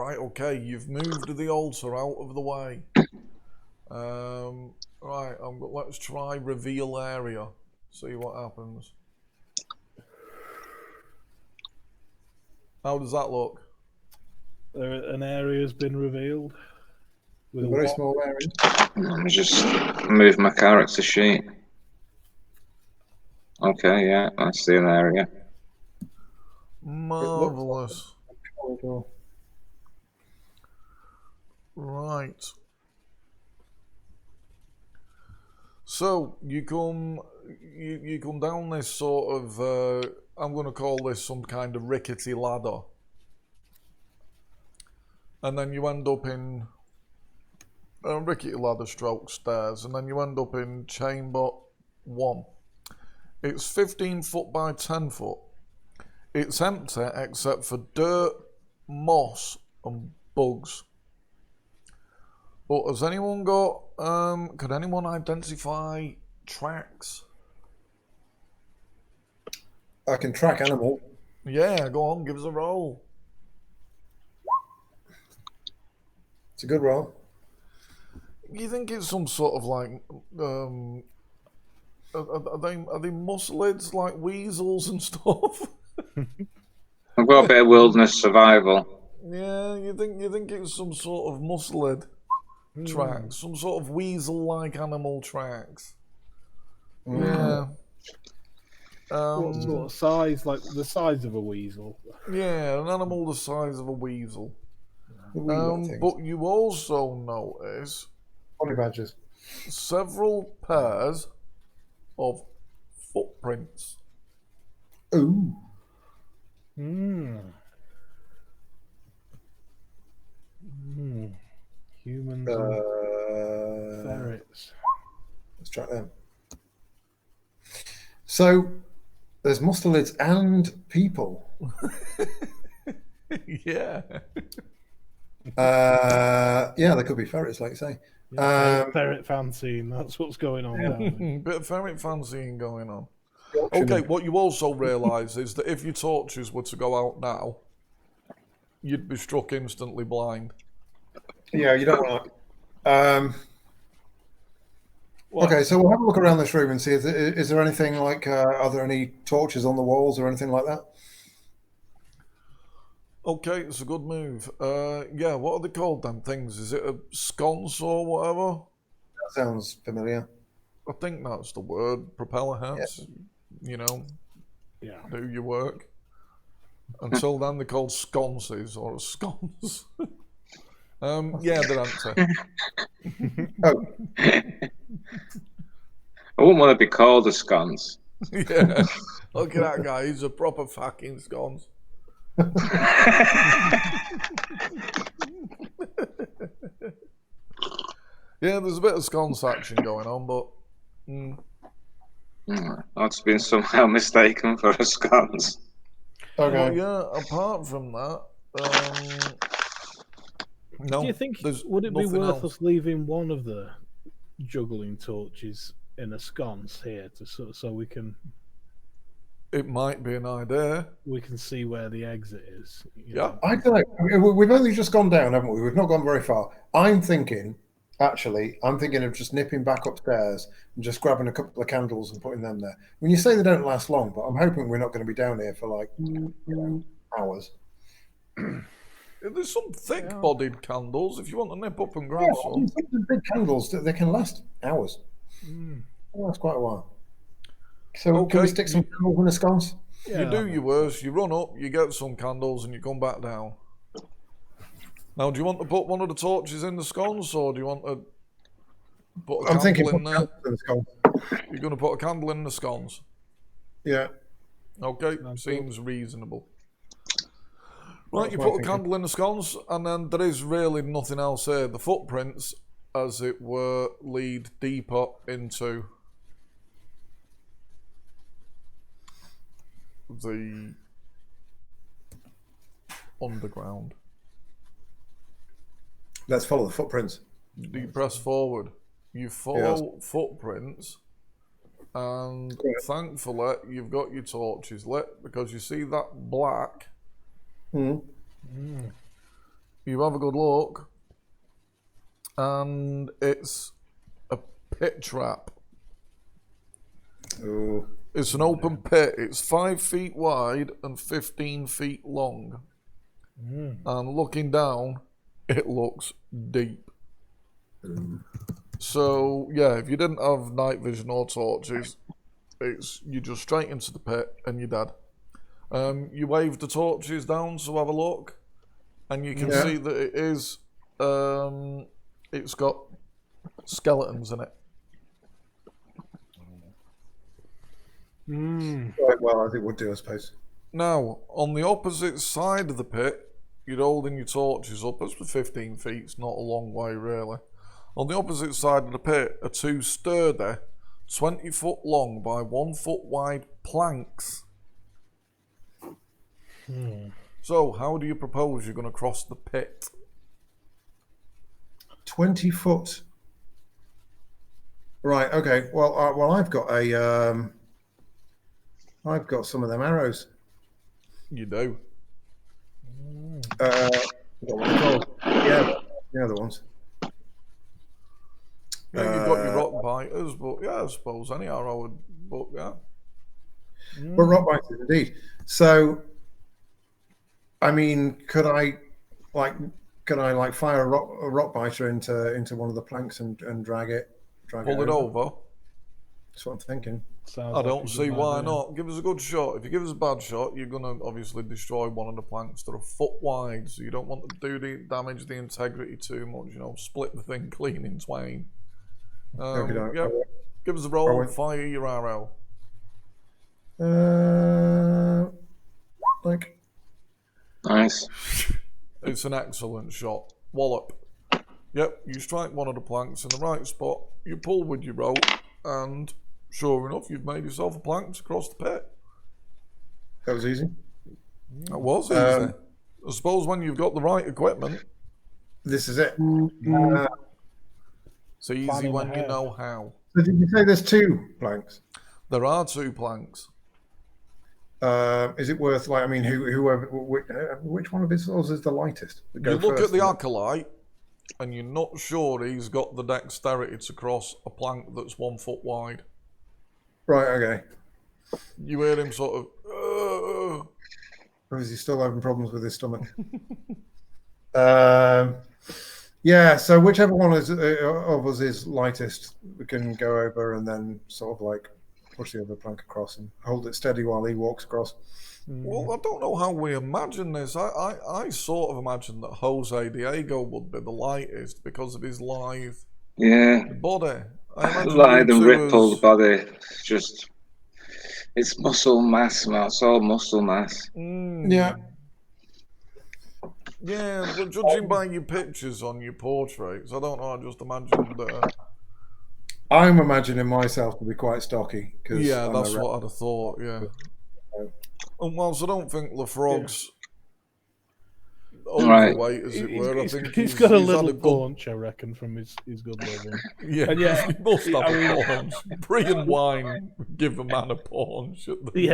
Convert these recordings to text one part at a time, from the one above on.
Right, okay, you've moved the altar out of the way. Right, let's try reveal area. See what happens. How does that look? An area has been revealed. With a very small area. Let me just move my character sheet. Okay, yeah, I see an area. Marvelous. Right. So you come down this sort of I'm going to call this some kind of rickety ladder, and then you end up in a rickety ladder stroke stairs, and then you end up in chamber 1. It's 15 foot by 10 foot. It's empty except for dirt, moss, and bugs. But has anyone got, could anyone identify tracks? I can track animal. Yeah, go on, give us a roll. It's a good roll. You think it's some sort of like, are they mustelids, like weasels and stuff? I've got a bit of wilderness survival. Yeah, you think it's some sort of mustelid tracks, some sort of weasel-like animal tracks. Yeah. What sort of size? Like the size of a weasel? Yeah, an animal the size of a weasel. But you also notice honey badgers. Several pairs of footprints. Ooh. Humans and ferrets. Let's track them. So there's mustelids and people. Yeah. Yeah, there could be ferrets, like you say. Ferret fancying, that's what's going on down Bit of ferret fancying going on. Okay, what you also realise is that if your torches were to go out now, you'd be struck instantly blind. Yeah, you don't want to. Okay, so we'll have a look around this room and see, is there anything like, are there any torches on the walls or anything like that? Okay, it's a good move. Yeah, what are they called, them things? Is it a sconce or whatever? That sounds familiar. I think that's the word. Propeller hats, you know, do your work. Until then, they're called sconces or a sconce. Yeah, they're empty. Oh. I wouldn't want to be called a sconce. Yeah, look at that guy. He's a proper fucking sconce. Yeah, there's a bit of sconce action going on, but That's been somehow mistaken for a sconce. Okay. Well, yeah, apart from that, no. Do you think would it be worth else. us leaving one of the juggling torches in a sconce here to so we can? It might be an idea. We can see where the exit is. Yeah. I don't know. We've only just gone down, haven't we? We've not gone very far. I'm thinking of just nipping back upstairs and just grabbing a couple of candles and putting them there. When you say they don't last long, but I'm hoping we're not going to be down here for like hours. There's some thick-bodied candles if you want to nip up and grab some. The big candles, they can last hours. That's quite a while. So can we stick some candles in the sconce? Yeah, you do your worst. You run up, you get some candles, and you come back down. Now, do you want to put one of the torches in the sconce, or do you want to put a candle in there? You're going to put a candle in the sconce? Yeah. Okay, seems reasonable. Right, you put a candle in the sconce, and then there is really nothing else here. The footprints, as it were, lead deeper into the underground. Let's follow the footprints. You press forward. You follow footprints, and thankfully you've got your torches lit because you see that black. You You have a good look, and it's a pit trap. Oh, It's an open pit. It's 5 feet wide and 15 feet long. And looking down, it looks deep. So yeah, if you didn't have night vision or torches, you just straight into the pit and you're dead. You wave the torches down to have a look, and you can see that it is. It's got skeletons in it. quite well as it would do, I suppose. Now, on the opposite side of the pit, you're holding your torches up. It's 15 feet. It's not a long way, really. On the opposite side of the pit are 2 sturdy, 20 foot long by 1 foot wide planks. So, how do you propose you're going to cross the pit? 20 foot. Right. Okay. Well, I've got I've got some of them arrows. You do. What are they called? Yeah, the other ones. Yeah, you've got your rock biters, but yeah, I suppose any arrow would, but yeah. Well, rock biters, indeed. So, I mean, could I fire a rock biter into one of the planks and drag it Pull it over. That's what I'm thinking. I don't see why not. Give us a good shot. If you give us a bad shot, you're going to obviously destroy one of the planks that are 1 foot wide, so you don't want to damage the integrity too much, split the thing clean in twain. Yep. Give us a roll, fire your arrow. Nice. It's an excellent shot. Wallop. Yep, you strike one of the planks in the right spot, you pull with your rope, and sure enough, you've made yourself a plank to cross the pit. That was easy. That was easy. I suppose when you've got the right equipment. This is it. It's easy when you know how. So did you say there's 2 planks? There are 2 planks. Is it worth which one of his souls is the lightest? You look at the acolyte, and you're not sure he's got the dexterity to cross a plank that's 1 foot wide. Right. Okay. You hear him sort of. Or is he still having problems with his stomach? Yeah. So whichever one of us is lightest, we can go over and then sort of push the other plank across and hold it steady while he walks across. Well, I don't know how we imagine this. I sort of imagine that Jose Diego would be the lightest because of his lithe body. Lithe and rippled body. It's muscle mass, man. It's all muscle mass. Yeah. Yeah, but judging by your pictures on your portraits, I don't know, I just imagined that. I'm imagining myself to be quite stocky. Yeah, that's what I'd have thought, yeah. And whilst I don't think LaFrog's overweight, as it were, I think he's got a little paunch, I reckon, from his good living. Yeah, he must have a paunch. Brie and wine give a man a paunch. They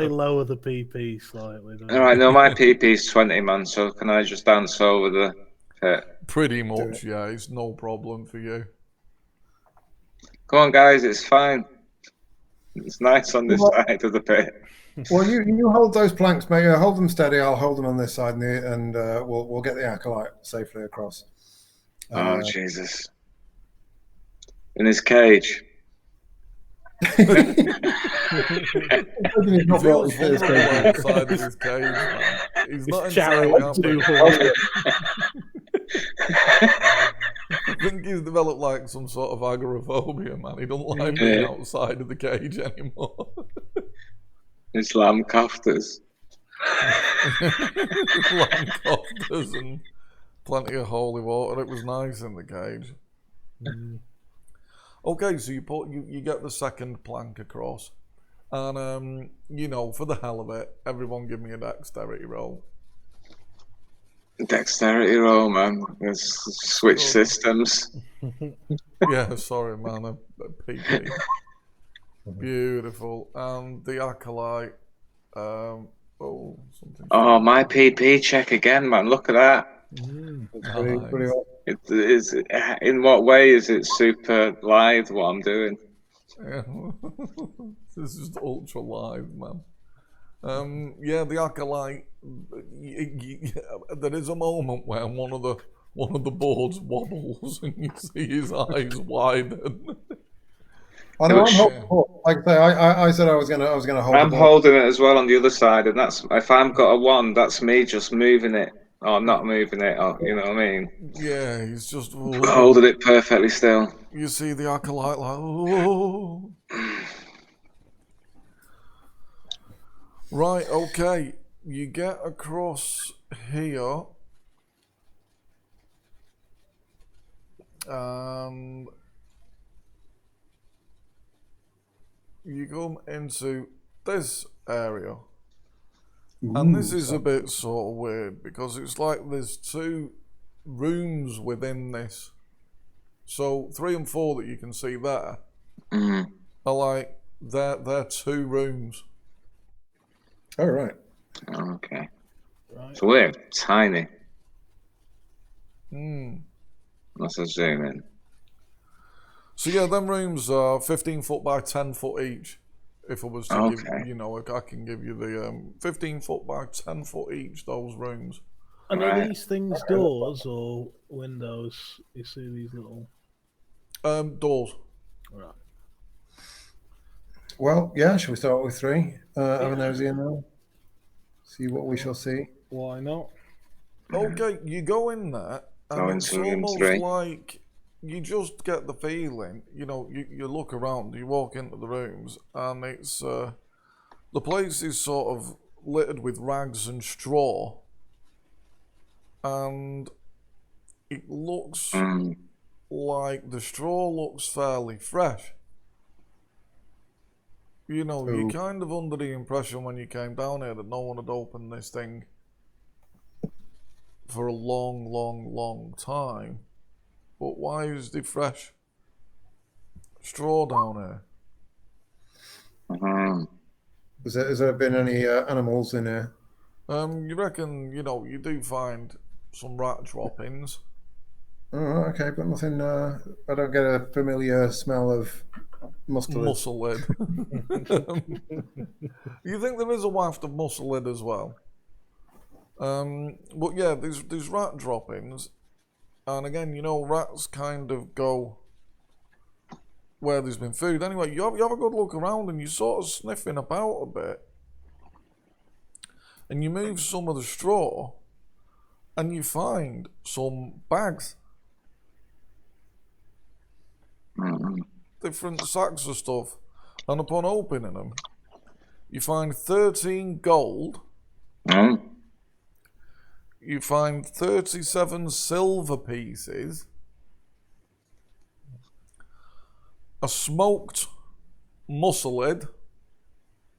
lower the PP slightly. All right, no, my PP's 20, man, so can I just dance over the pit? Pretty much, yeah, it's no problem for you. Come on, guys, it's fine. It's nice on this side of the pit. Well, you hold those planks, mate. Hold them steady. I'll hold them on this side, and we'll get the acolyte safely across. Oh, Jesus! In his cage. He feels vulnerable outside of his cage, man. He's not entirely happy. I think he's developed some sort of agoraphobia, man. He doesn't like being outside of the cage anymore. It's lamb cofters. Lamb cofters and plenty of holy water. It was nice in the cage. Okay, so you get the second plank across, and for the hell of it, everyone give me a dexterity roll. Dexterity roll, man. Let's switch systems. Yeah, sorry, man. A PP. Beautiful. And the acolyte. Oh, my PP check again, man. Look at that. Pretty well. It is. In what way is it super live? What I'm doing? Yeah. This is ultra live, man. Yeah, the acolyte. There is a moment where one of the boards wobbles and you see his eyes widen. I know I'm holding the board. Like I say, I said I was gonna hold I'm the board. holding it as well on the other side, and that's if I've got a wand, that's me just moving it or not moving it, or you know what I mean. Yeah, he's just Holding it perfectly still. You see the acolyte like, oh. Right, okay. You get across here. And you come into this area. And this is a bit sort of weird because it's like there's 2 rooms within this. So 3 and 4 that you can see there are like they're 2 rooms. Oh, right. Okay. So we're tiny. Let's zoom in. So yeah, them rooms are 15 foot by 10 foot each. If I was to give you, I can give you the 15 foot by 10 foot each, those rooms. And are these things doors or windows? You see these little Doors. right. Well, yeah. Shall we start with 3? Have a nosy in there. See what we shall see. Why not? Okay, you go in there, and it's almost like you just get the feeling, you look around, you walk into the rooms, and it's, the place is sort of littered with rags and straw, and it looks like the straw looks fairly fresh. You're kind of under the impression when you came down here that no one had opened this thing for a long, long, long time. But why is the fresh straw down here? Has there been any animals in here? You reckon, you do find some rat droppings. Oh, okay, but nothing. I don't get a familiar smell of mustelid. Mustelid. You think there is a waft of mustelid as well? But yeah, there's rat droppings, and again, rats kind of go where there's been food. Anyway, you have a good look around, and you're sort of sniffing about a bit, and you move some of the straw, and you find some bags. Different sacks of stuff, and upon opening them, you find 13 gold. You find 37 silver pieces, a smoked musselid,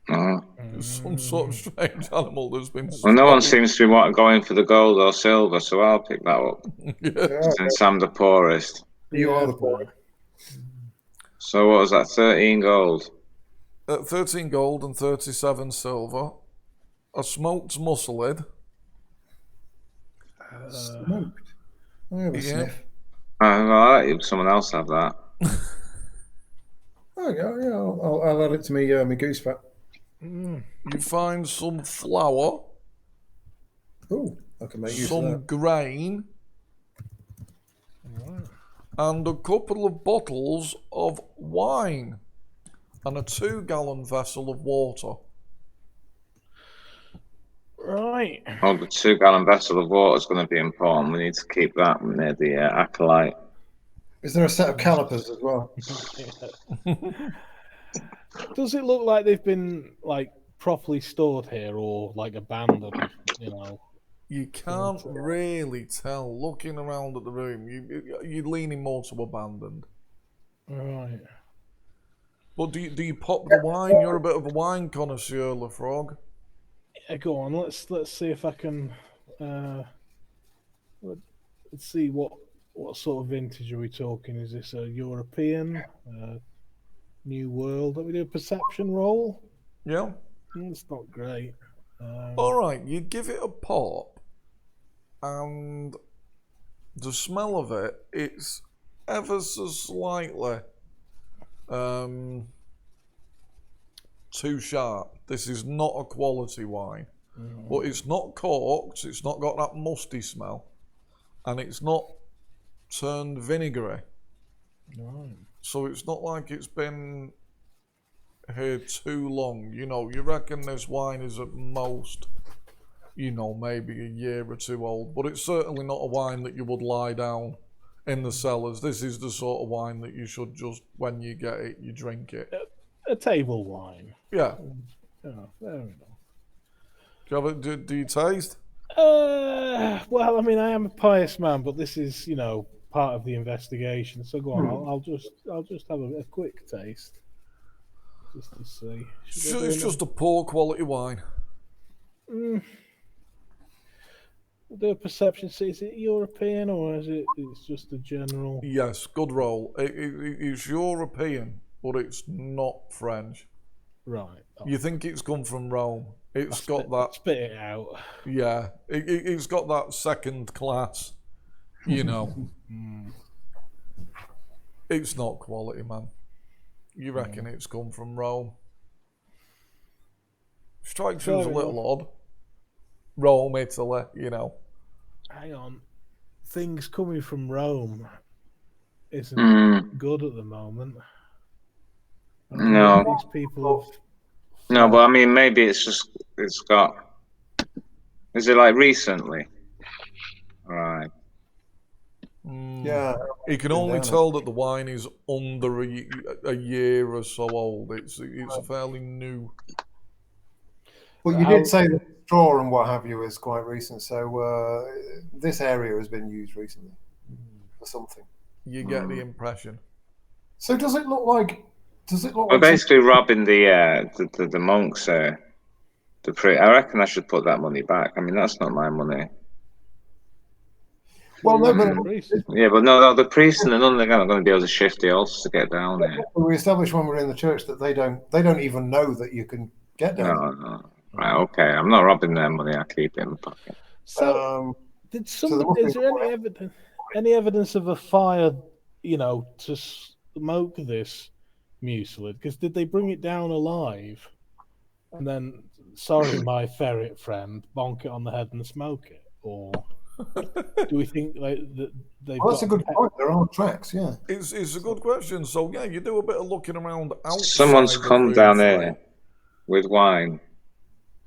some sort of strange animal that's been smoked. Well, no one seems to be going for the gold or silver, so I'll pick that up. Since I'm the poorest. You are the poorest. So what was that, 13 gold? 13 gold and 37 silver, a smoked musselid. Smoked. I have a sniff. I'll let someone else have that. Oh yeah, I'll add it to me, my goose fat. You find some flour. Oh, I can make use of that. Some grain. And a couple of bottles of wine. And a 2-gallon vessel of water. Right. Oh, the 2-gallon vessel of water is going to be important. We need to keep that near the acolyte. Is there a set of calipers as well? Does it look like they've been properly stored here or abandoned? You can't really tell. Looking around at the room, you're leaning more to abandoned. Right. But do you pop the wine? You're a bit of a wine connoisseur, LaFrog. Yeah, go on. Let's see if I can. Let's see what sort of vintage are we talking? Is this a European, New World? Let me do a perception roll. Yeah. It's not great. All right, you give it a pop, and the smell of it, it's ever so slightly too sharp. This is not a quality wine, but it's not corked, it's not got that musty smell, and it's not turned vinegary. Right. So it's not like it's been here too long. You know, you reckon this wine is at most, you know, maybe a year or two old, but it's certainly not a wine that you would lie down in the cellars. This is the sort of wine that you should just, when you get it, you drink it. A table wine. Yeah. Oh, there we go. Do you taste? Well, I mean, I am a pious man, but this is, you know, part of the investigation. So go on, I'll just have a quick taste, just to see. It's just a poor quality wine. We'll do a perception. See, is it European or is it's just a general? Yes, good roll. It's European, but it's not French. Right. Oh, You think it's come from Rome. It's got that. Spit it out. Yeah, it's got that second class, you know. It's not quality, man. You reckon it's come from Rome? Strikes you as a little odd. Rome, Italy, you know. Hang on. Things coming from Rome isn't good at the moment. No. These people have... No, but I mean, maybe it's got. Is it like recently? Right. Yeah. You can only tell that the wine is under a year or so old. It's fairly new. Well, you did say the straw and what have you is quite recent, so this area has been used recently for something. You get the impression. So does it look like? We're basically robbing the monks. I reckon I should put that money back. I mean, that's not my money. Well, no, but Yeah, but no, the priests and the nun, they're not going to be able to shift the altars to get down here. we established when we were in the church that they don't even know that you can get down. No. Right, okay. I'm not robbing their money. I keep it in the pocket. So, is there any evidence of a fire, you know, to smoke this mucilage? Because did they bring it down alive and then, sorry, my ferret friend, bonk it on the head and smoke it? Or do we think like that they've Well, that's a good point. There are tracks, yeah. It's a good question. So yeah, you do a bit of looking around outside. Someone's come down here with wine.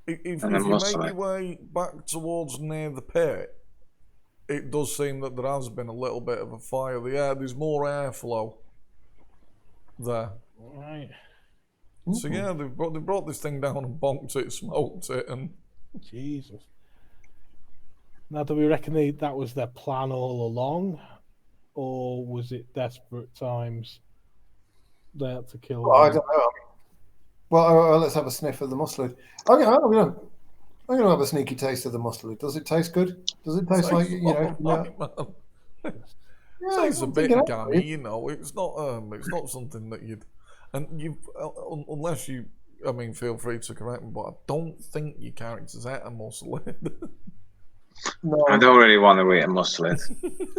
If you make your way back towards near the pit, it does seem that there has been a little bit of a fire. There's more airflow there. Right. So yeah, they brought this thing down and bonked it, smoked it, and Jesus. Now, do we reckon that was their plan all along, or was it desperate times they had to kill? Well, I don't know. Well, let's have a sniff of the mustard. I'm gonna have a sneaky taste of the mustard. Does it taste good? Does it taste like, you know? It's a bit gammy, you know. It's not something that you'd, and you, unless you, I mean, feel free to correct me, but I don't think your character's at a mustard. No. I don't really want to eat a mustard.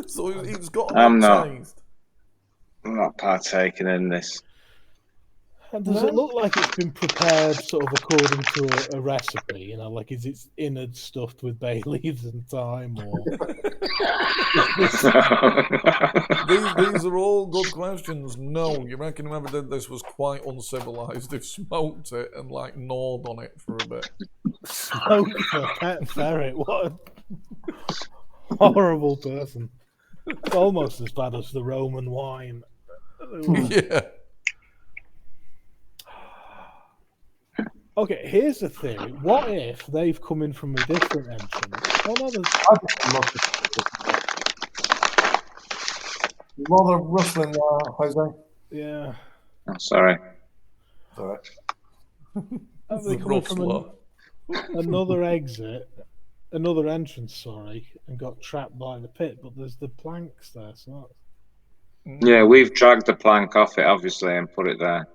So it's got I'm taste. not partaking in this. And does it look like it's been prepared sort of according to a recipe? You know, like is its innards stuffed with bay leaves and thyme, or these are all good questions. No, you reckon whoever did this was quite uncivilized? They've smoked it and like gnawed on it for a bit. smoked a pet ferret? What a horrible person! It's almost as bad as the Roman wine. Yeah. Oh, Okay, here's the theory. What if they've come in from a different entrance? Oh, no, Rather rustling there, Jose. yeah. Oh, sorry. All right. Have they come from another exit, another entrance, sorry, and got trapped by the pit, but there's the planks there, so that's... Yeah, we've dragged the plank off it, obviously, and put it there.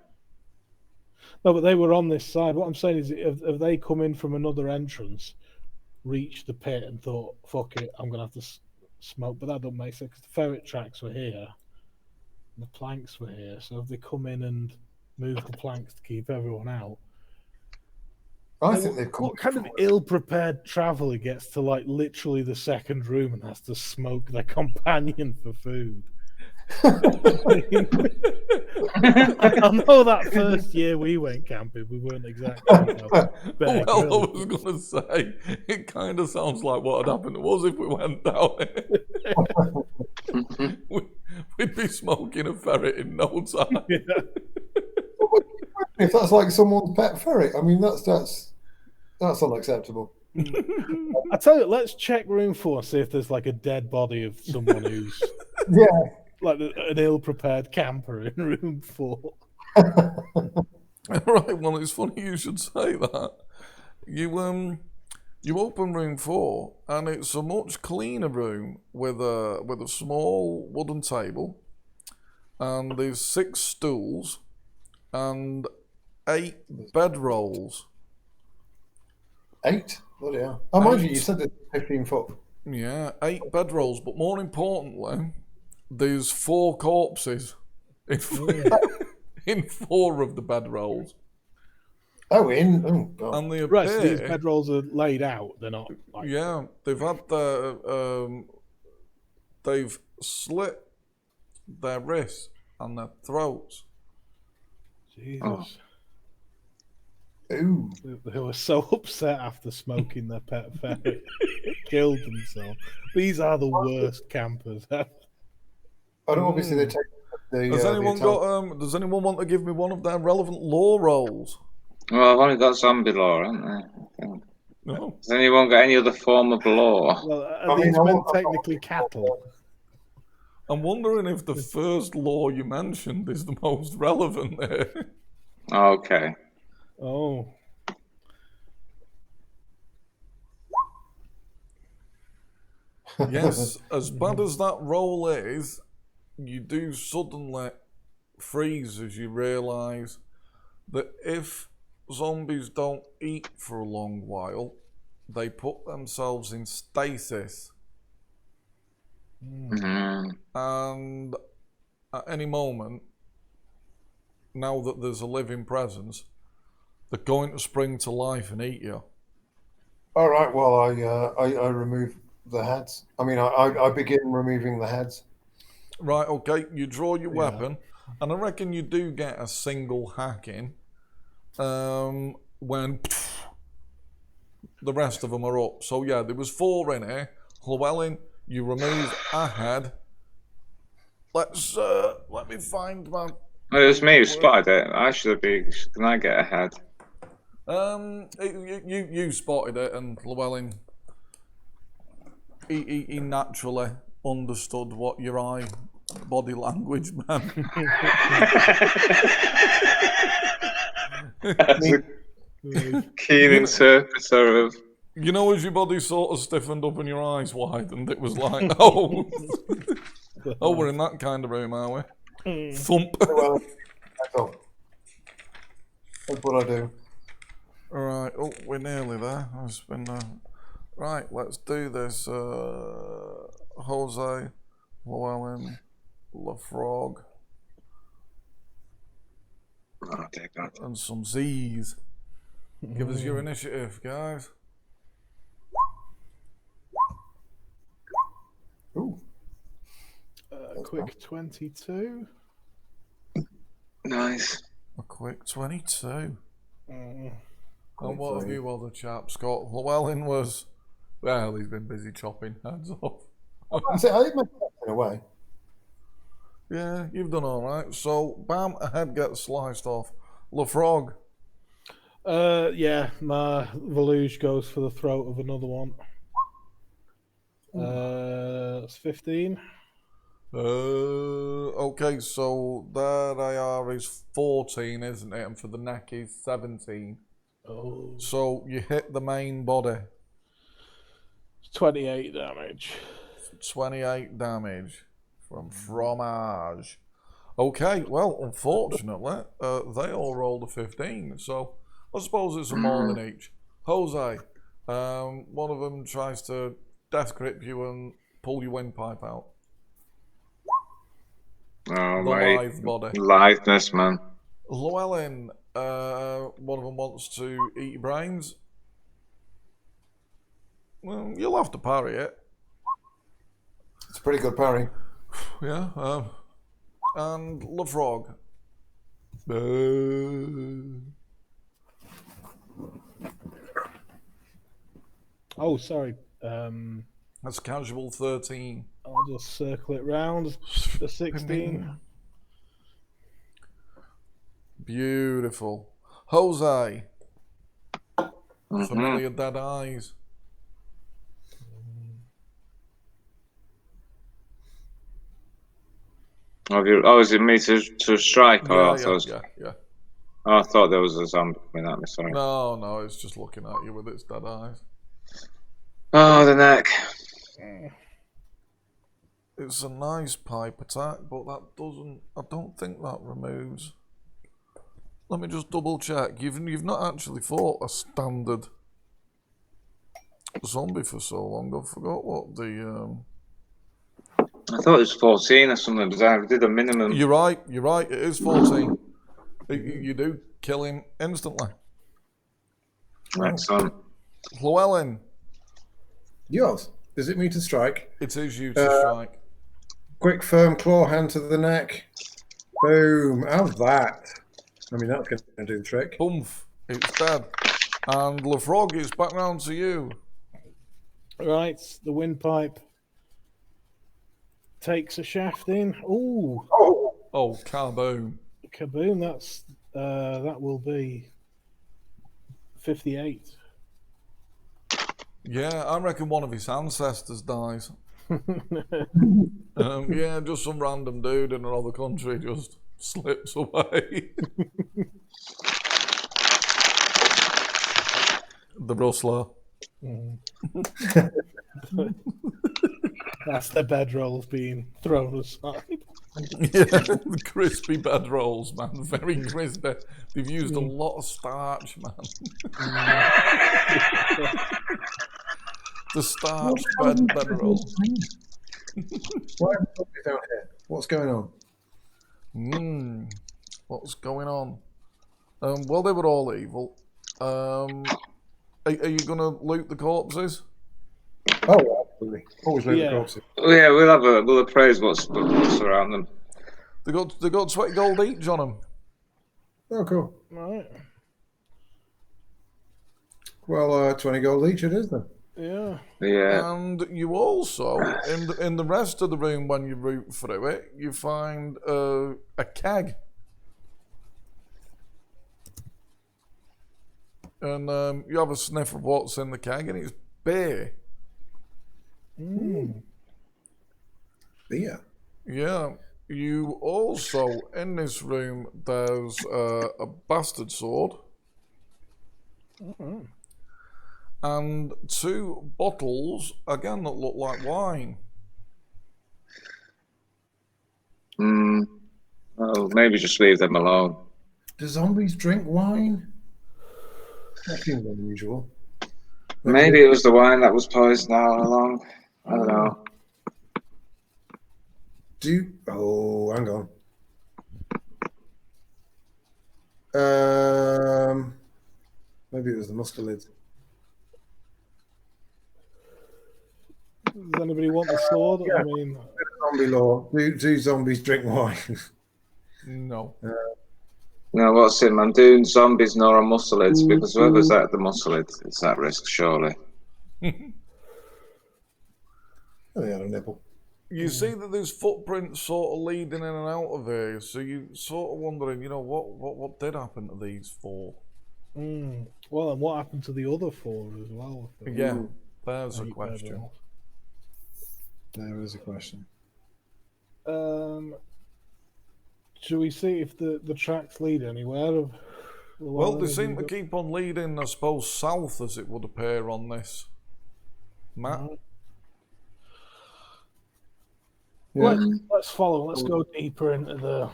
No, but they were on this side. What I'm saying is, have they come in from another entrance reached the pit and thought, "Fuck it, I'm gonna have to smoke." But that don't make sense because the ferret tracks were here, and the planks were here. So if they come in and move the planks to keep everyone out, I think they've come. what kind of ill-prepared traveller gets to like literally the second room and has to smoke their companion for food? I know that first year we went camping, we weren't exactly. Well, I was going to say, it kind of sounds like what had happened to us if we went down here. We'd be smoking a ferret in no time. Yeah. If that's like someone's pet ferret, I mean, that's unacceptable. I tell you, let's check room 4, see if there's like a dead body of someone who's Yeah. like an ill-prepared camper in room 4. Right, well, it's funny you should say that. You open room 4, and it's a much cleaner room with a small wooden table, and there's 6 stools and 8 bedrolls. 8? Bloody hell. Oh, mind you said it's 15 foot. Yeah, 8 bedrolls, but more importantly, there's 4 corpses in 4 of the bedrolls. Oh, God. And they appear, Right, so these bedrolls are laid out. They're not. Like... Yeah, they've had they've slit their wrists and their throats. Jesus. Oh. Ooh. They were so upset after smoking their pet ferret. It killed themselves. These are the worst campers ever. And obviously they take the. Does anyone want to give me one of their relevant lore rolls? Well, I've only got zombie lore, haven't I? No. Has anyone got any other form of lore? Well, are these men technically cattle? I'm wondering if the first lore you mentioned is the most relevant there. Okay. Oh. Yes, as bad as that roll is, you do suddenly freeze as you realise that if zombies don't eat for a long while, they put themselves in stasis. And at any moment, now that there's a living presence, they're going to spring to life and eat you. All right. Well, I remove the heads. I mean, I begin removing the heads. Right. Okay. You draw your weapon, and I reckon you do get a single hack in. When the rest of them are up. So yeah, there was 4 in here. Llewellyn, you remove a head. Let me find my. It was me who spotted it. I should be. Can I get a head? You spotted it, and Llewellyn, he naturally understood what your body language meant. That's a keen interpreter of. You know, as your body sort of stiffened up and your eyes widened, it was like, oh, we're in that kind of room, are we? Thump. Well, that's what I do. All right. Oh, we're nearly there. It's been right. Let's do this. Jose, Llewellyn, LaFrog, Oh, dear God. and some Z's. Give us your initiative, guys. Ooh. Quick 22. Nice. A quick 22. Mm. And what have you other chaps got? Llewellyn was, well, he's been busy chopping heads off. That's it. I did my best in a way. Yeah, you've done all right. So, bam, a head gets sliced off. LaFrog. Yeah, my Veluge goes for the throat of another one. That's 15. Okay, so their AR is 14, isn't it? And for the neck is 17. Oh. So you hit the main body. 28 damage. 28 damage from fromage. Okay, well, unfortunately, they all rolled a 15, so I suppose it's a more than each. Jose, One of them tries to death grip you and pull your windpipe out. Oh, The mate. lithe body. Litheness, man. Llewellyn, one of them wants to eat your brains. Well, you'll have to parry it. It's a pretty good parry. Yeah. And LeFrog. Oh, sorry. That's casual 13. I'll just circle it round. The 16. Beautiful. Jose. Mhm. Familiar dead eyes. Oh, is it me to strike? Yeah. Oh, I thought there was a zombie coming at me, sorry. No, it's just looking at you with its dead eyes. Oh, the neck. It's a nice pipe attack, but I don't think that removes. Let me just double check. You've not actually fought a standard zombie for so long. I forgot what the. I thought it was 14 or something, but I did a minimum. You're right. It is 14. You do kill him instantly. Excellent. Llewellyn. Yours. Is it me to strike? It is you to strike. Quick, firm claw hand to the neck. Boom. How's that? I mean, that's going to do the trick. Boomf. It's dead. And LeFrog is back round to you. Right, the windpipe takes a shaft in. Ooh. Oh, kaboom. Kaboom, that will be 58. Yeah, I reckon one of his ancestors dies. Yeah, just some random dude in another country just slips away. The rustler. That's the bedrolls being thrown aside. Yeah, the crispy bedrolls, man. Very crispy. They've used a lot of starch, man. The starched bedroll. Why are we down here? What's going on? What's going on? Well, they were all evil. Are you gonna loot the corpses? Oh, absolutely. Always loot the corpses. Yeah, we'll appraise what's around them. They got 20 gold each on them. Oh, cool. Right. Well, 20 gold each it is then. Yeah. Yeah. And you also, in the rest of the room, when you root through it, you find a keg. And you have a sniff of what's in the keg, and it's beer. Beer. Yeah. You also, in this room, there's a bastard sword. And 2 bottles, again, that look like wine. Well, maybe just leave them alone. Do zombies drink wine? That seems unusual. Maybe it was the wine that was poisoned all along. I don't know. Oh, hang on. Maybe it was the mustelids. Does anybody want the sword? Yeah. I mean, Zombie law. Do zombies drink wine? No. No, what's it, man? Do zombies nor are mustelids? Because whoever's at the mustelid, it's at risk, surely. They had a nipple. You see that there's footprints sort of leading in and out of here, so you sort of wondering, what did happen to these 4? Well, and what happened to the other 4 as well? Yeah, there's a question. There is a question. Should we see if the tracks lead anywhere? Well, they seem to keep on leading, I suppose, south as it would appear on this map. Yeah. Let's follow. Let's go deeper into the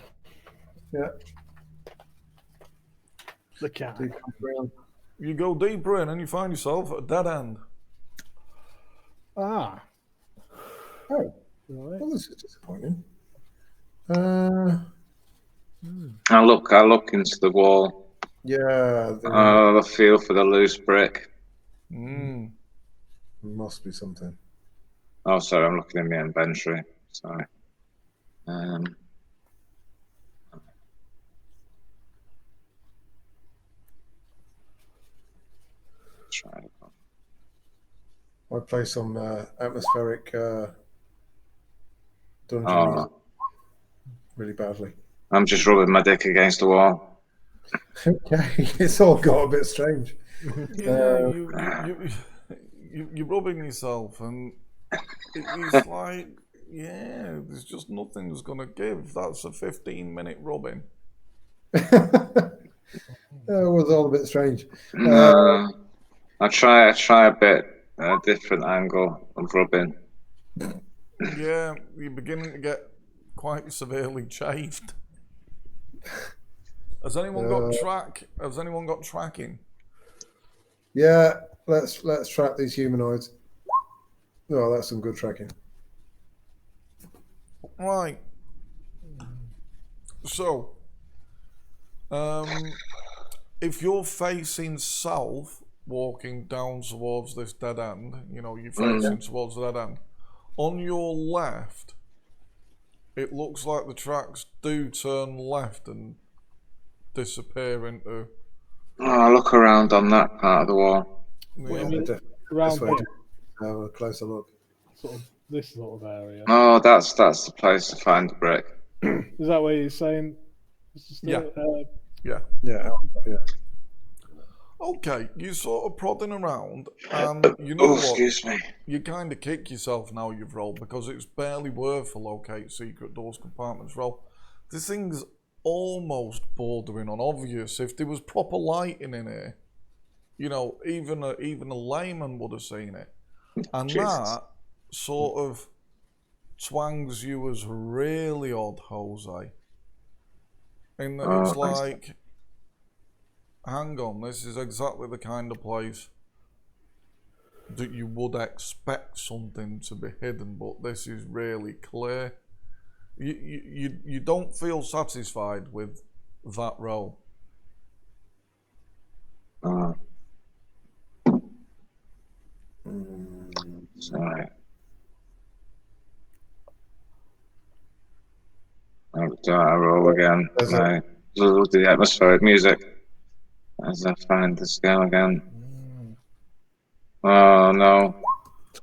camp. You go deeper in and you find yourself at a dead end. Ah. Oh, Right. well, this is disappointing. I look into the wall. Yeah, there I feel for the loose brick. must be something. Oh, sorry, I'm looking in my inventory. Sorry. Try it. I play some atmospheric dungeon Oh, music really badly. I'm just rubbing my dick against the wall. Okay, it's all got a bit strange. Yeah, you're rubbing yourself, and it's like, yeah, there's just nothing's gonna give. That's a 15-minute rubbing. It was all a bit strange. I try a bit a different angle of rubbing. Yeah, you're beginning to get quite severely chafed. Has anyone got Has anyone got tracking? Yeah, let's track these humanoids. Oh, that's some good tracking. Right. So, if you're facing south, walking down towards this dead end, you're facing towards the dead end. On your left, it looks like the tracks do turn left and disappear into. Oh, I look around on that part of the wall. This way, have a closer look. Sort of this sort of area. Oh, that's the place to find the brick. Is that what you're saying? Yeah. Yeah. Okay, you sort of prodding around, and you know what? Excuse me. You kind of kick yourself now you've rolled, because it's barely worth a locate secret doors compartments roll. This thing's almost bordering on obvious. If there was proper lighting in here, even a layman would have seen it. And Jesus. that sort of twangs you as really odd, Jose. In that it's like, hang on, this is exactly the kind of place that you would expect something to be hidden, but this is really clear. You don't feel satisfied with that roll. Sorry. I roll again. The atmospheric music as I find the scale again. Oh no.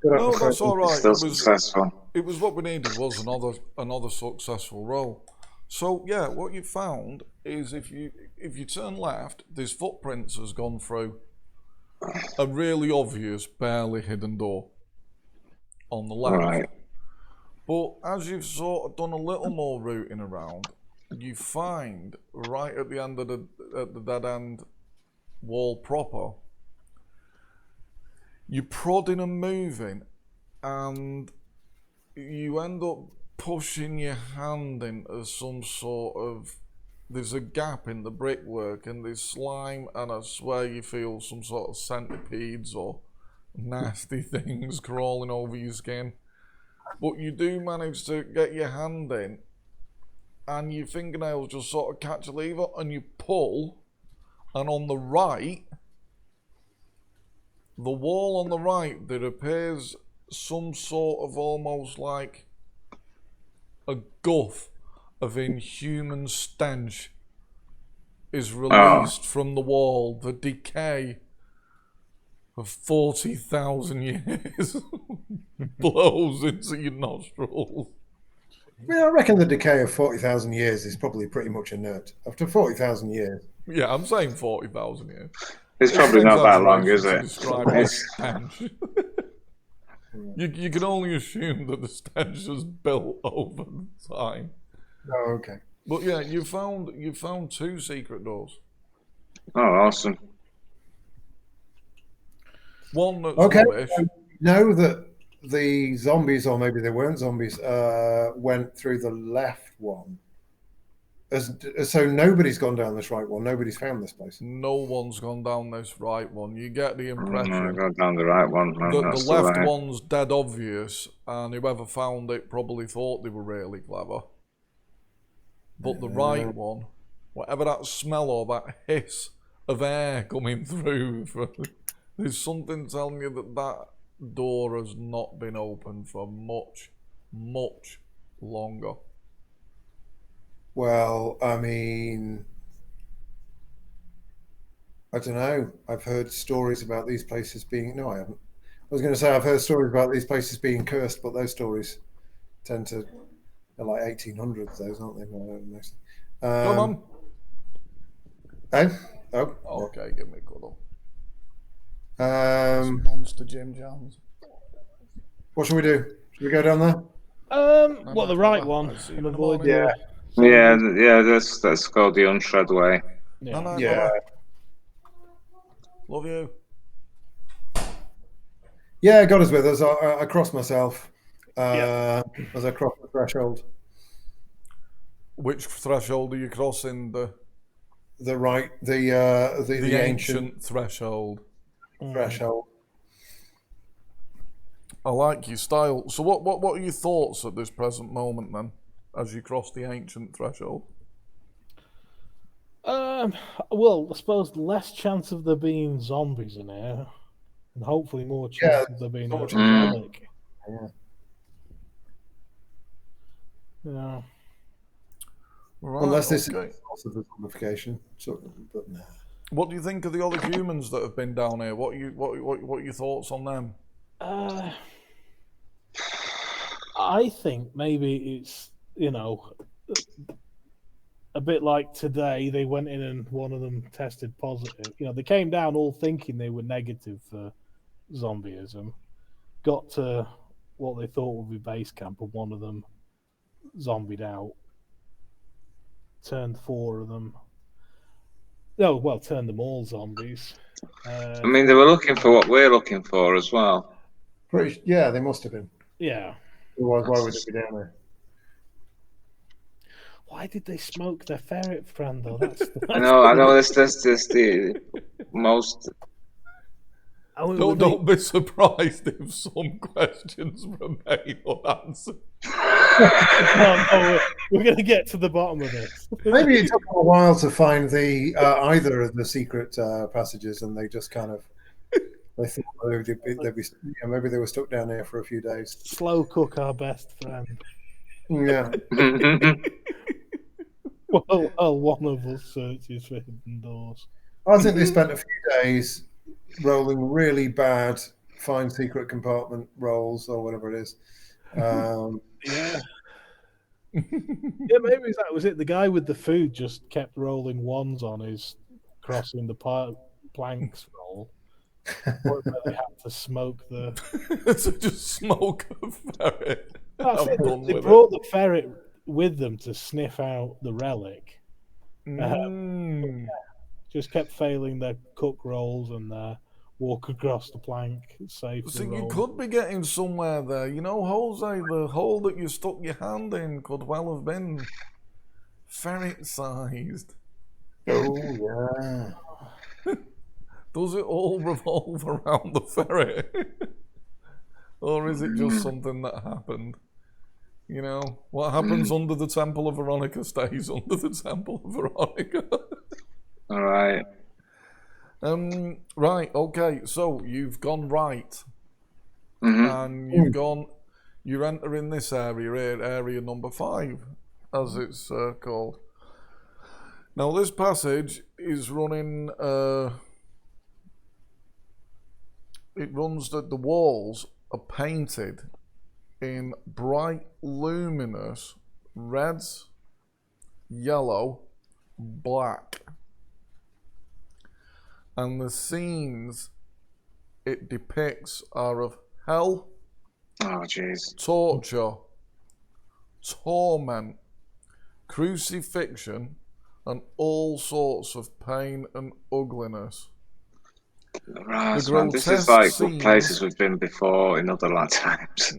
No, that's all right. Still successful. It was what we needed, was another successful roll. So yeah, what you found is if you turn left, there's footprints has gone through a really obvious, barely hidden door on the left. Right. But as you've sort of done a little more rooting around, you find right at the end of the dead end wall proper, you're prodding and moving, and you end up pushing your hand into some sort of, there's a gap in the brickwork and there's slime, and I swear you feel some sort of centipedes or nasty things crawling over your skin. But you do manage to get your hand in, and your fingernails just sort of catch a lever and you pull, and on the right, the wall on the right, there appears some sort of almost like a guff of inhuman stench is released from the wall. The decay of 40,000 years blows into your nostrils. Yeah, I reckon the decay of 40,000 years is probably pretty much inert. After 40,000 years. Yeah, I'm saying 40,000 years. It's probably not that long, is To it? describe this stench. You can only assume that the stench is built over time. Oh, okay. But yeah, you found 2 secret doors. Oh, awesome. One that's Okay. rubbish. Know that the zombies, or maybe they weren't zombies, went through the left one. So nobody's gone down this right one. Nobody's found this place. No one's gone down this right one. You get the I impression got down the right one. No, the that's still left right. one's dead obvious, and whoever found it probably thought they were really clever. But the right one, whatever that smell or that hiss of air coming through, there's something telling you that that door has not been opened for much, much longer. Well, I mean, I don't know. I've heard stories about these places being. No, I haven't. I was going to say I've heard stories about these places being cursed, but those stories tend to they're like 1800s. Those aren't they? Mostly. Come on. Eh? Oh. Okay, give me a cuddle. Um, Monster Jim Jams. what should we do? Should we go down there? Well, the right one and avoid the. Yeah. Let's go the unshred way. Yeah. Yeah. Love you. Yeah, God is with us. I crossed myself as I crossed the threshold. Which threshold are you crossing? The ancient threshold. threshold. I like your style. So what are your thoughts at this present moment then, as you cross the ancient threshold? Well, I suppose less chance of there being zombies in here, and hopefully more chance of there being a relic. Yeah. Right, Unless this is also the zombification. But no. What do you think of the other humans that have been down here? What are your thoughts on them? I think maybe it's, a bit like today, they went in and one of them tested positive. They came down all thinking they were negative for zombieism, got to what they thought would be base camp, and one of them zombied out. Turned 4 of them. No, well, turned them all zombies. I mean, they were looking for what we're looking for as well. Yeah, they must have been. Yeah. Otherwise, why would they be down there? Why did they smoke their ferret, Frando? That's I know. That's the most. Don't be surprised if some questions remain unanswered. No, we're going to get to the bottom of this. Maybe it took them a while to find the either of the secret passages, and they just kind of they thought they'd be maybe they were stuck down there for a few days. Slow cook, our best friend. Yeah. Well, one of us searches for hidden doors. I think they spent a few days rolling really bad find secret compartment rolls or whatever it is. Yeah. Yeah, maybe that was it. The guy with the food just kept rolling ones on his crossing the planks roll. Or they had to smoke the. So just smoke a ferret. That's it. They brought the ferret with them to sniff out the relic. Just kept failing their cook rolls and walk across the plank safely. So you could be getting somewhere there. Jose, the hole that you stuck your hand in could well have been ferret-sized. Oh, yeah. Does it all revolve around the ferret? Or is it just something that happened? What happens under the Temple of Veronica stays under the Temple of Veronica. All right. Right, okay, so you've gone right. Mm-hmm. And you're entering this area number 5, as it's called. Now, this passage is running, it runs that the walls are painted in bright, luminous reds, yellow, black. And the scenes it depicts are of hell, torture, torment, crucifixion, and all sorts of pain and ugliness. Right, man, this is like places we've been before in other lifetimes.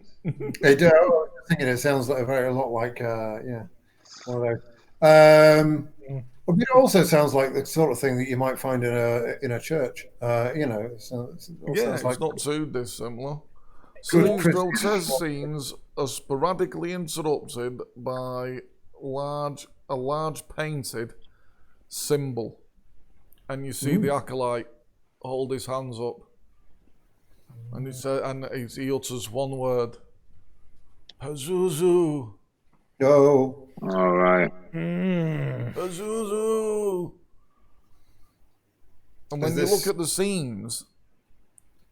They do. I was thinking it sounds like a lot like one of those. But it also sounds like the sort of thing that you might find in a church. It all Yeah, sounds like it's not too dissimilar. Good These Christian- grotesque scenes are sporadically interrupted by a large painted symbol, and you see the acolyte hold his hands up, and he utters one word, Pazuzu, Oh, All right. Pazuzu. And when you look at the scenes,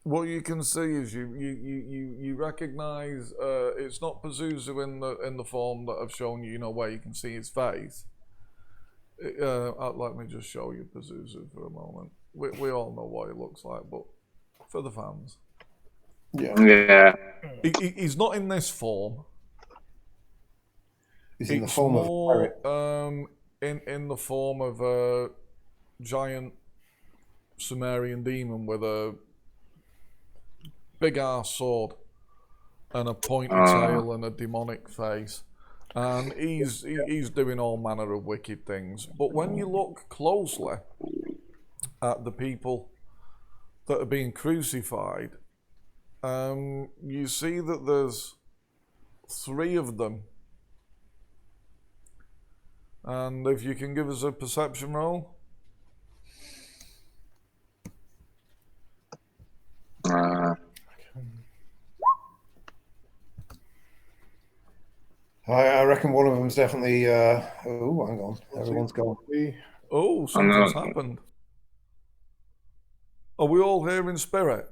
what you can see is you recognise it's not Pazuzu in the form that I've shown you. You know where you can see his face. Let me just show you Pazuzu for a moment. We all know what he looks like, but for the fans, Yeah. he's not in this form. he's in the It's form of a more pirate. in the form of a giant Sumerian demon with a big ass sword and a pointy tail and a demonic face, and he's doing all manner of wicked things. But when you look closely at the people that are being crucified, you see that there's 3 of them. And if you can give us a perception roll. I reckon one of them's definitely. Oh, hang on, everyone's gone. Oh, something's happened. Are we all here in spirit?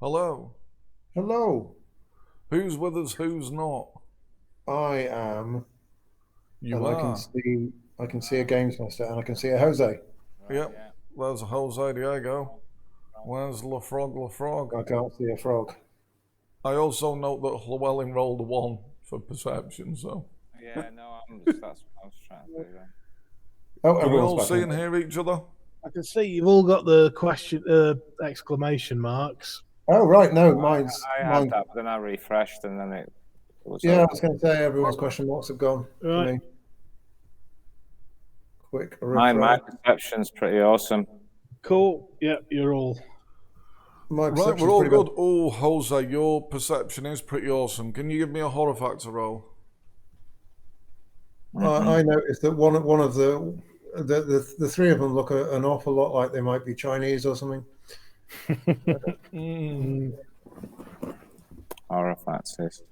Hello. Hello, Who's with us? Who's not? I am. You and are. I can see a games master, and I can see a Jose. Yep. There's Jose Diego. Where's LaFrog? I can't see a frog. I also note that Llewellyn rolled a 1 for perception, so. Yeah, no, that's what I was trying to do. Oh, Can we everyone's all back see in. and hear each other? I can see you've all got the question exclamation marks. Oh, right, no, mine's I mine. had that, but then I refreshed and then it was. Yeah, I open. was going to say everyone's question marks have gone for Right. me. Quick My refresh. perception's pretty awesome. Cool. Yep, you're all. My Right, perception's we're all pretty good. Oh, Jose, your perception is pretty awesome. Can you give me a horror factor roll? I noticed that one of the 3 of them look an awful lot like they might be Chinese or something. Horror factors.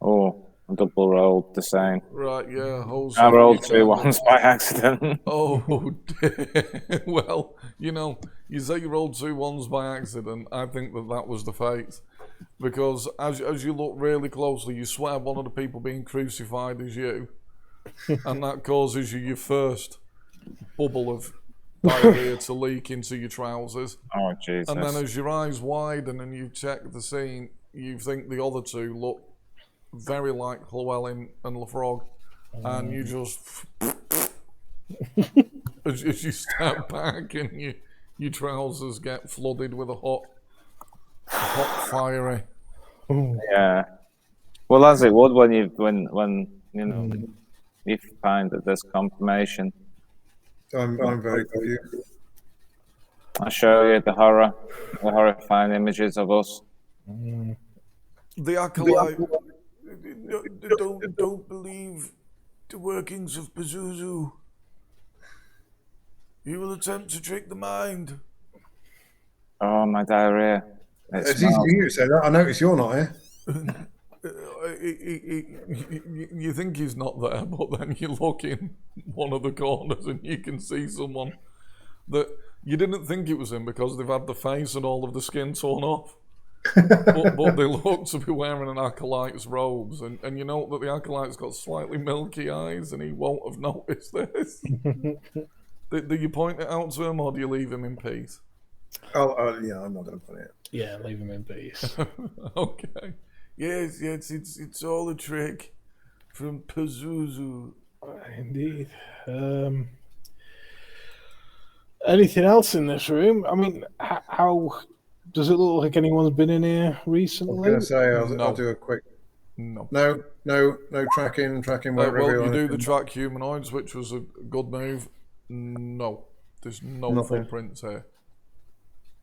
Oh, I double rolled the same. Right, yeah, Jose. I rolled you 2 can- ones by accident. Oh, dear. Well, you say you rolled 2 1s by accident. I think that was the fate. Because as you look really closely, you swear one of the people being crucified is you. And that causes you your first bubble of diarrhea to leak into your trousers. Oh, Jesus. And then as your eyes widen and you check the scene, you think the other 2 look very like Llewellyn and LaFrog. And you just... as you step back and your trousers get flooded with a hot, fiery... Yeah. Well, as it would when you find that there's confirmation. I'm very confused. I'll show you the horrifying images of us. The acolyte don't believe the workings of Pazuzu. He will attempt to trick the mind. Oh, my diarrhea. It's easy for you to say that. I notice you're not here. You think he's not there, but then you look in one of the corners and you can see someone that you didn't think it was him because they've had the face and all of the skin torn off. but they look to be wearing an acolyte's robes, and you know that the acolyte's got slightly milky eyes, and he won't have noticed this. Do you point it out to him, or do you leave him in peace? Yeah, I'm not going to put it. Yeah, leave him in peace. Okay. Yes, it's all a trick from Pazuzu. Indeed. Anything else in this room? I mean, how does it look like anyone's been in here I was recently? going to say, I'll No. do a quick. No. No tracking. Well, you do the track humanoids, which was a good move. No. There's no footprints here.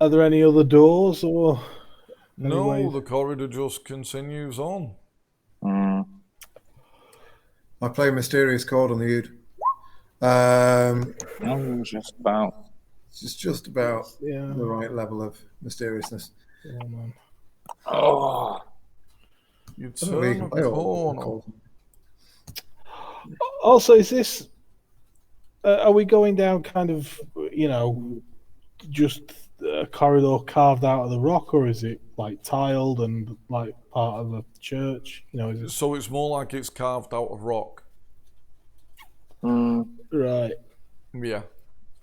Are there any other doors or? No, Anyways. the corridor just continues on. I play Mysterious Chord on the oud. Just about. It's just about Yeah. the right level of mysteriousness. Oh, man. Oh, You I don't know where you turn can a play all corner. chords. Also, is this? Are we going down kind of, just a corridor carved out of the rock, or is it like tiled and like part of a church? Is it So it's more like it's carved out of rock. right? Yeah,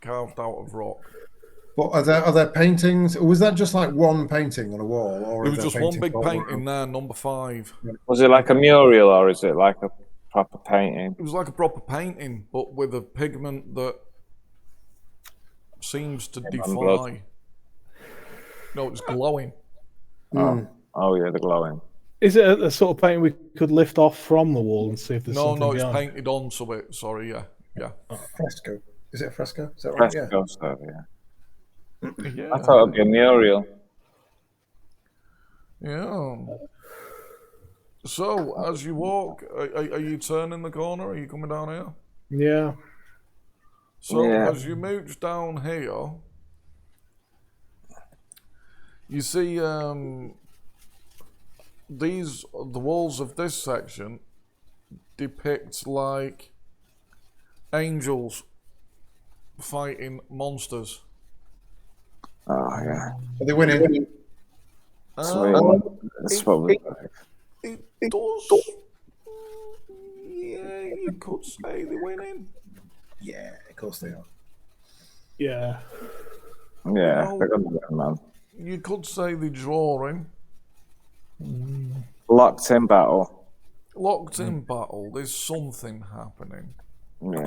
carved out of rock. But are there paintings? Or was that just like one painting on a wall? Or There is was there just one paintings big all painting around? there, number 5. was it like a mural or is it like a proper painting? It was like a proper painting, but with a pigment that seems to defy. blood. No, it's glowing. Oh yeah, the glowing. Is it a sort of painting we could lift off from the wall and see if there's something No, it's behind? painted onto it. Sorry, yeah. Fresco. Is it a fresco? Is that right? Yeah. Fresco stuff, yeah. Yeah. I thought it'd be a mural. Yeah. So, as you walk, are you turning the corner? Are you coming down here? Yeah. So, Yeah. as you mooch down here, you see the walls of this section depict like angels fighting monsters. Oh yeah. Are they winning? That's probably It does. Yeah, you could say they're winning. Yeah, of course they are. Yeah. yeah. They're gonna win, man. You could say they're drawing. Locked in battle. Locked in battle, there's something happening. Yeah.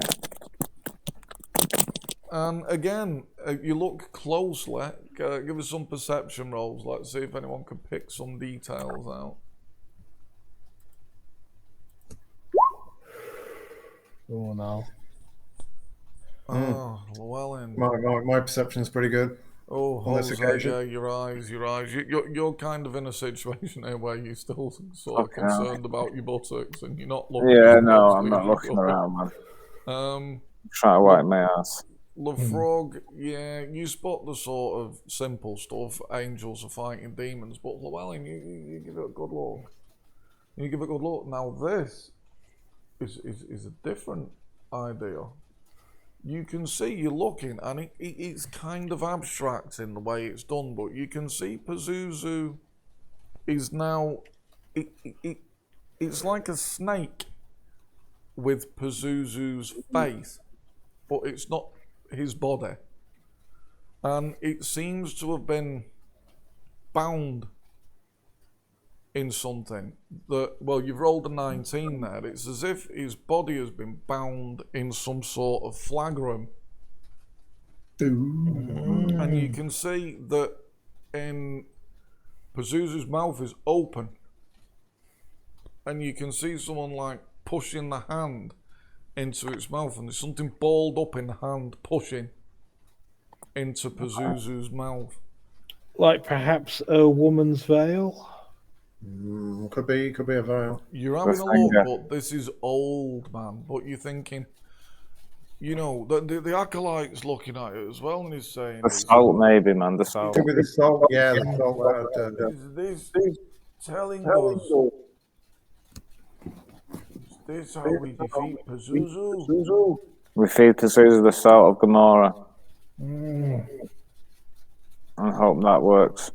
And again, you look closely, give us some perception rolls. Let's see if anyone can pick some details out. Oh no. Oh, Llewellyn. My perception is pretty good. Oh, on this Jose, occasion. yeah, your eyes. You're kind of in a situation here where you're still sort of Okay. concerned about your buttocks and you're not looking. Yeah, as no, closely I'm as not you looking could. around, man. Um, Trying to wipe my ass. The frog, yeah, you spot the sort of simple stuff. Angels are fighting demons, but Llewellyn, you give it a good look. You give it a good look. Now this is a different idea. You can see you're looking, and it's kind of abstract in the way it's done, but you can see Pazuzu is now it's like a snake with Pazuzu's face, but it's not his body, and it seems to have been bound in something that, well, you've rolled a 19 there. It's as if his body has been bound in some sort of flagrum, and you can see that in Pazuzu's mouth is open, and you can see someone like pushing the hand into its mouth, and there's something balled up in the hand pushing into Pazuzu's mouth. Like perhaps a woman's veil? Could be a veil. You're having a Cliffhanger. look, but this is old, man. But you're thinking, the acolyte's looking at it as well, and he's saying, The salt, maybe, man. The salt. Could be the salt. Yeah, the salt that had turned up. is this telling us? Is this how we defeat Pazuzu? We feed Pazuzu the salt of Gomorrah. I hope that works.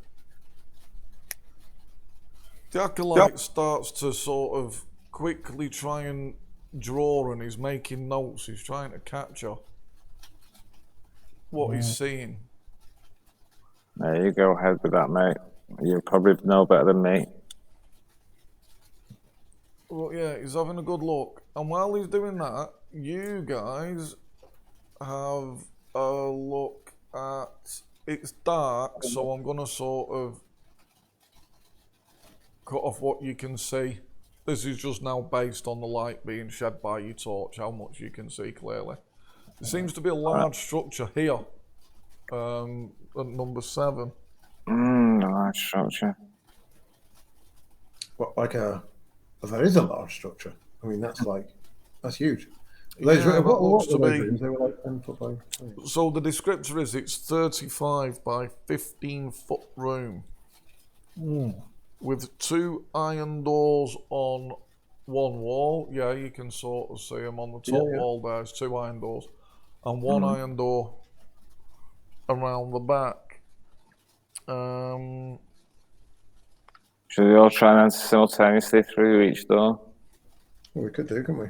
The acolyte starts to sort of quickly try and draw, and he's making notes. He's trying to capture what he's seeing. There you go ahead with that, mate. You probably know better than me. Well, yeah, he's having a good look. And while he's doing that, you guys have a look at... It's dark, so I'm going to sort of cut off what you can see. This is just now based on the light being shed by your torch, how much you can see clearly. There seems to be a large structure here, at number 7. Large structure. What, like a... That is a large structure. I mean, that's huge. Yeah, that looks to those be... rooms? They were like 10 foot by 20. So the descriptor is it's 35 by 15 foot room with 2 iron doors on one wall. Yeah, you can sort of see them on the top wall. There's 2 iron doors and 1 iron door around the back. Should we all try and enter simultaneously through each door? Well, we could do, couldn't we?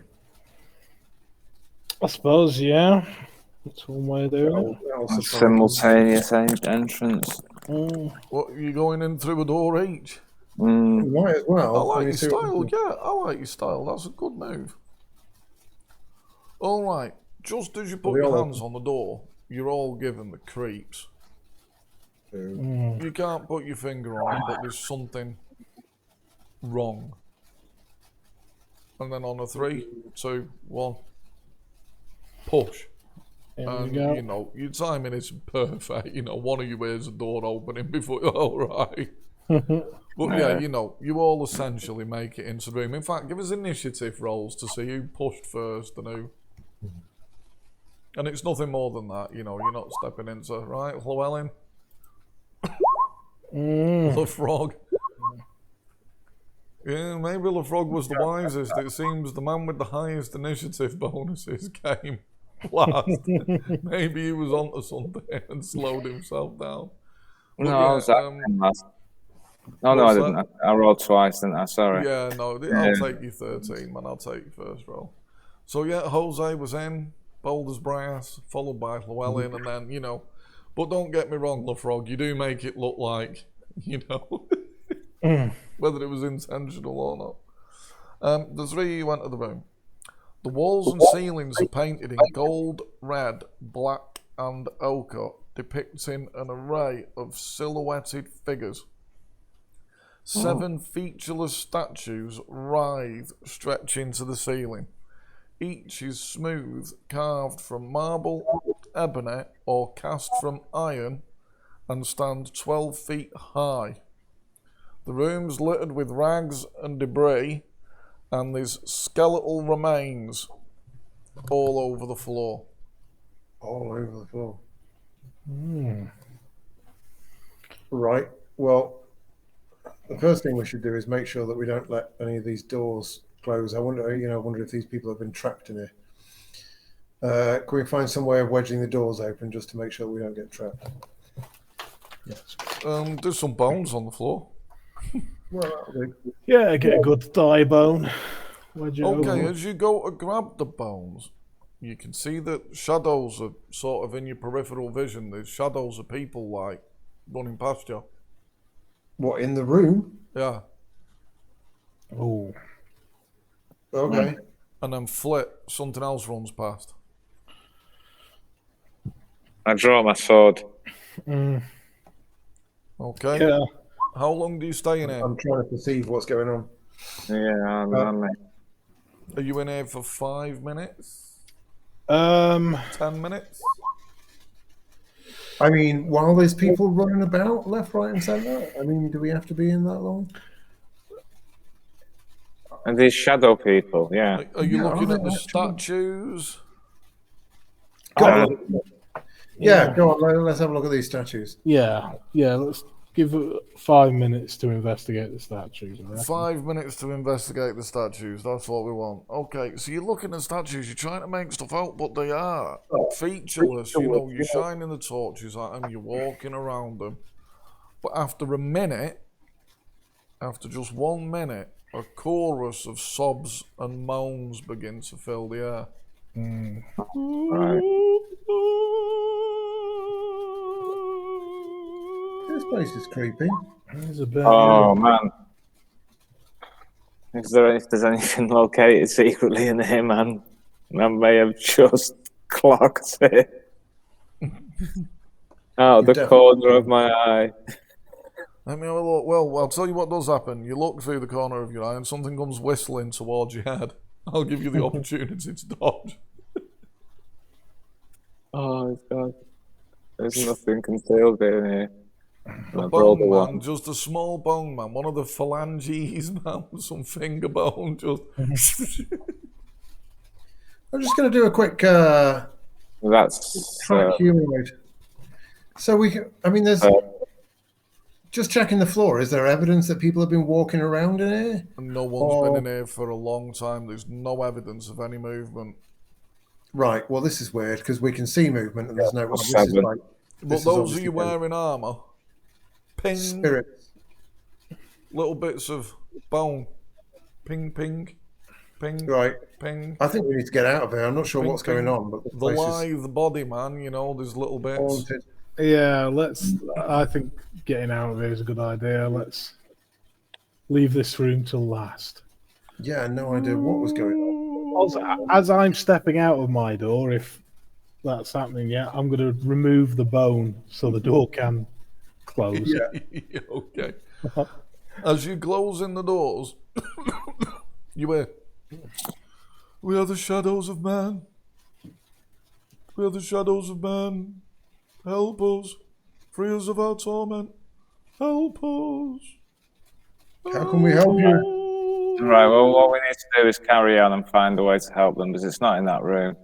I suppose, yeah. That's one way of doing it. Simultaneous entrance. What, are you going in through a door each? We might as well. I like your style, yeah, I like your style. That's a good move. All right, just as you put your hands on the door, you're all given the creeps. You can't put your finger on it, but there's something wrong. And then on a 3, 2, 1, push. And you know, your timing isn't perfect. You know, one of you hears a door opening before you're all right. But yeah, you know, you all essentially make it into the room. In fact, give us initiative rolls to see who pushed first and who. And it's nothing more than that, you know, you're not stepping into, right, Llewellyn? The frog. Yeah, maybe the frog was the wisest. It seems the man with the highest initiative bonuses came last. Maybe he was onto something and slowed himself down. But No, yeah, I was acting last. No, I didn't. I rolled twice, didn't I? Sorry. Yeah, no, I'll take you 13, man. I'll take you first roll. So yeah, Jose was in, bold as brass, followed by Llewellyn, and then, you know, but don't get me wrong, LaFrog, you do make it look like, you know, whether it was intentional or not. The 3 of you went to the room. The walls and ceilings are painted in gold, red, black, and ochre, depicting an array of silhouetted figures. 7 featureless statues writhe, stretching to the ceiling. Each is smooth, carved from marble, ebony, or cast from iron, and stand 12 feet high. The room's littered with rags and debris, and there's skeletal remains all over the floor. All over the floor. Right. Well, the first thing we should do is make sure that we don't let any of these doors close. I wonder if these people have been trapped in here. Can we find some way of wedging the doors open just to make sure we don't get trapped? Yes. There's some bones on the floor. Well, that'll do. Yeah, get a good thigh bone. Okay, as you go to grab the bones, you can see that shadows are sort of in your peripheral vision. There's shadows of people like running past you. What, in the room? Yeah. Oh. Okay. And then flip, something else runs past. I draw my sword. Okay. Yeah. How long do you stay in here? I'm trying to perceive what's going on. Yeah, I'm Are you in here for 5 minutes? 10 minutes? I mean, while there's people running about left, right, and centre, I mean, do we have to be in that long? And these shadow people, yeah. Are you Yeah, looking are at they the actually? statues? Go Uh, on. Yeah, go on. Let's have a look at these statues. Yeah. Let's give it 5 minutes to investigate the statues. I reckon. 5 minutes to investigate the statues. That's what we want. Okay, so you're looking at statues. You're trying to make stuff out, but they are featureless. You know, you're shining the torches at them. You're walking around them. But after a minute, after just 1 minute, a chorus of sobs and moans begin to fill the air. Right. This place is creepy. There's a bit. Oh man. If there's anything located secretly in here, man, I may have just clocked it out the corner of my eye. Let me have a look. Well, I'll tell you what does happen. You look through the corner of your eye and something comes whistling towards your head. I'll give you the opportunity to dodge. Oh God. There's nothing concealed in here. A I've rolled bone a man, one. just a small bone man, one of the phalanges, man, some finger bone, just. I'm just going to do a quick That's track humanoid. So there's just checking the floor. Is there evidence that people have been walking around in here? No one's been in here for a long time. There's no evidence of any movement. Right. Well, this is weird because we can see movement and there's no. This is seven. like. But This is those of obviously you wearing armour, ping, spirits. little bits of bone, ping, ping, ping, Right. ping. I think we need to get out of here. I'm not sure Ping, what's going ping. on, but The place is lithe body, man, there's little bits. haunted. Yeah, I think getting out of here is a good idea. Let's leave this room till last. Yeah, no idea what was going on. Also, as I'm stepping out of my door, if that's happening yet, I'm going to remove the bone so the door can close. Yeah. Okay. As you close in the doors, you hear, "We are the shadows of man. We are the shadows of man. Help us. Free us of our torment. Help us. How can we help you? right. Well, what we need to do is carry on and find a way to help them because it's not in that room.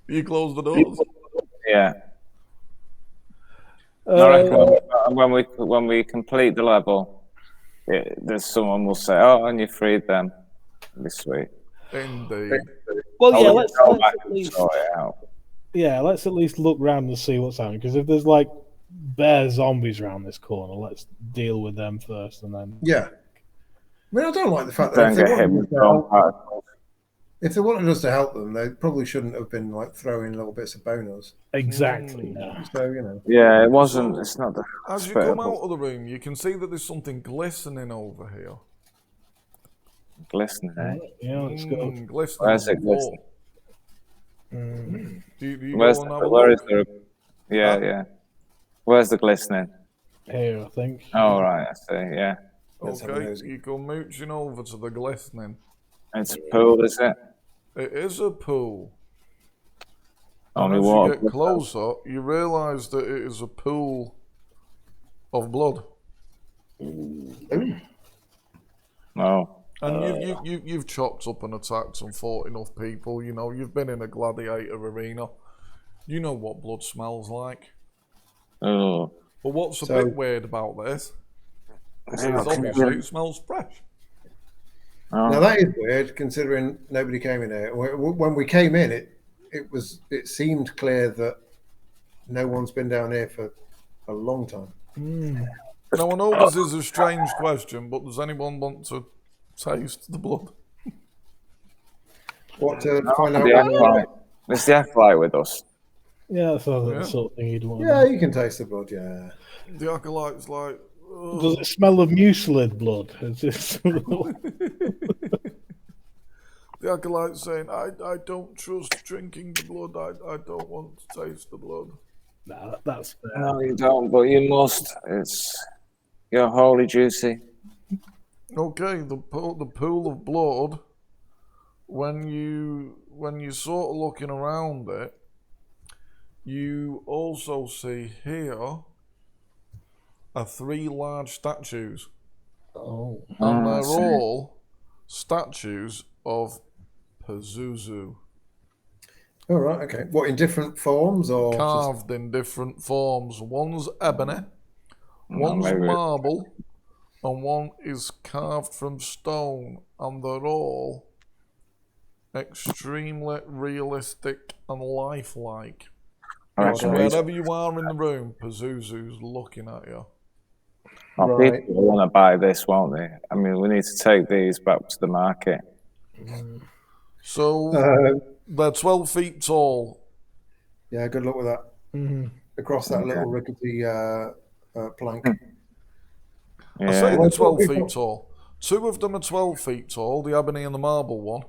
You close the doors. Yeah. I reckon when we complete the level, there's someone will say, "Oh, and you freed them." It'll be sweet. Indeed. Well, yeah, I'll let's go back at and least sort it out. let's at least look round and see what's happening. Because if there's like bare zombies around this corner, let's deal with them first, and then Yeah. I mean, I don't like the fact that Don't get hit with bomb particles. if they wanted us to help them, they probably shouldn't have been like throwing little bits of bone at us. exactly. Yeah. So Yeah, it wasn't. It's not the. As you come out of the room, you can see that there's something glistening over here. Glistening, eh? Yeah, let's go. Glistening. Where's on it the floor. glistening? Do you Where's go and have the, a where look? is there? Yeah, Huh? yeah. Where's the glistening? Here, I think. Oh, right. I see. Yeah. Let's have a Okay, nosy. you go mooching over to the glistening. It's a pool, is it? It is a pool. Only As water. you get closer, you realise that it is a pool of blood. No. And you've chopped up and attacked and fought enough people. You've been in a gladiator arena. You know what blood smells like. Oh. But what's a So- bit weird about this is Hang on, obviously it smells fresh. Oh. Now that is weird, considering nobody came in here. When we came in, it seemed clear that no one's been down here for a long time. Now I know this is a strange question, but does anyone want to taste the blood? What to find out? The acolyte. Is the acolyte with us? Yeah, that's the Yeah. sort of thing you'd want. Yeah, you can taste the blood. Yeah. The acolyte's like, "Ugh." Does it smell of mucilid blood? Is this... The acolyte's saying, I don't trust drinking the blood. I don't want to taste the blood. Nah, that's fair. No, you don't, but you must. You're holy duty. Okay, the pool of blood. When you sort of looking around it, you also see here are 3 large statues, Oh. and I they're see. all statues of Pazuzu, All right. Okay. What, in different forms or just... carved in different forms. One's ebony, one's maybe- marble, and one is carved from stone, and they're all extremely realistic and lifelike. Right, So wherever you are in the room, Pazuzu's looking at you. Well, Right. people will want to buy this, won't they? I mean, we need to take these back to the market. So they're 12 feet tall. Yeah, good luck with that. Mm-hmm. Across that little rickety plank. I say Yeah. they're 12 feet tall. 2 of them are 12 feet tall, the ebony and the marble one.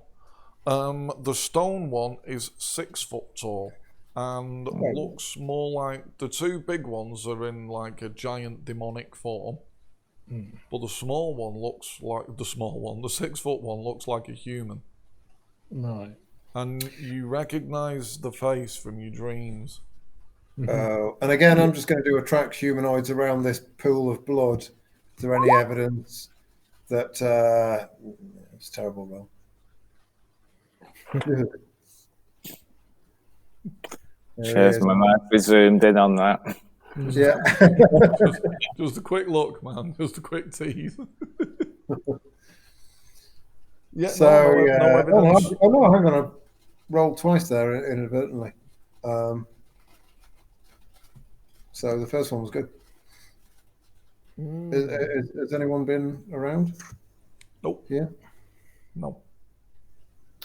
The stone one is 6 foot tall and looks more like the 2 big ones are in like a giant demonic form. But the small one looks like the 6 foot one looks like a human. Right. And you recognize the face from your dreams. And again, I'm just going to do attract humanoids around this pool of blood. Is there any evidence that it's terrible, Will? Cheers, my man. We zoomed in on that. Yeah. Just a quick look, man. Just a quick tease. Yeah, So no yeah. evidence. Oh no, hang on. I rolled twice there inadvertently. So the first one was good. Has anyone been around? Nope. Yeah. No.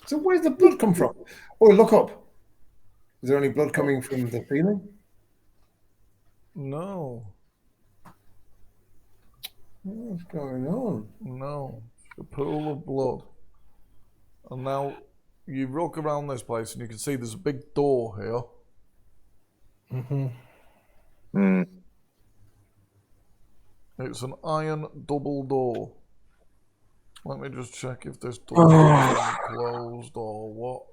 So where's the blood come from? Oh, look up. Is there any blood coming from the ceiling? No. What's going on? No. A pool of blood. And now you look around this place and you can see there's a big door here. It's an iron double door. Let me just check if this door is closed or what.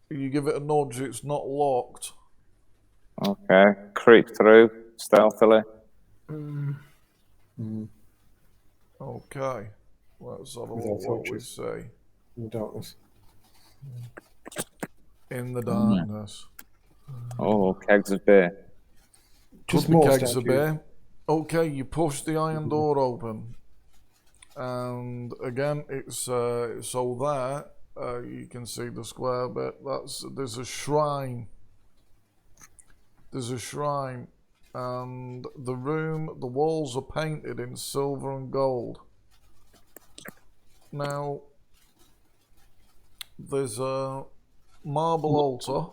You give it a nudge, it's not locked. Okay. Creep through stealthily. Okay. Let's have a With look our what we torches. say. In the darkness. In the darkness. Oh, kegs of beer. Just Could be more kegs of statues. beer. Okay, you push the iron door open. And again, it's so there you can see the square bit. There's a shrine. There's a shrine, and the walls are painted in silver and gold. Now, there's a marble altar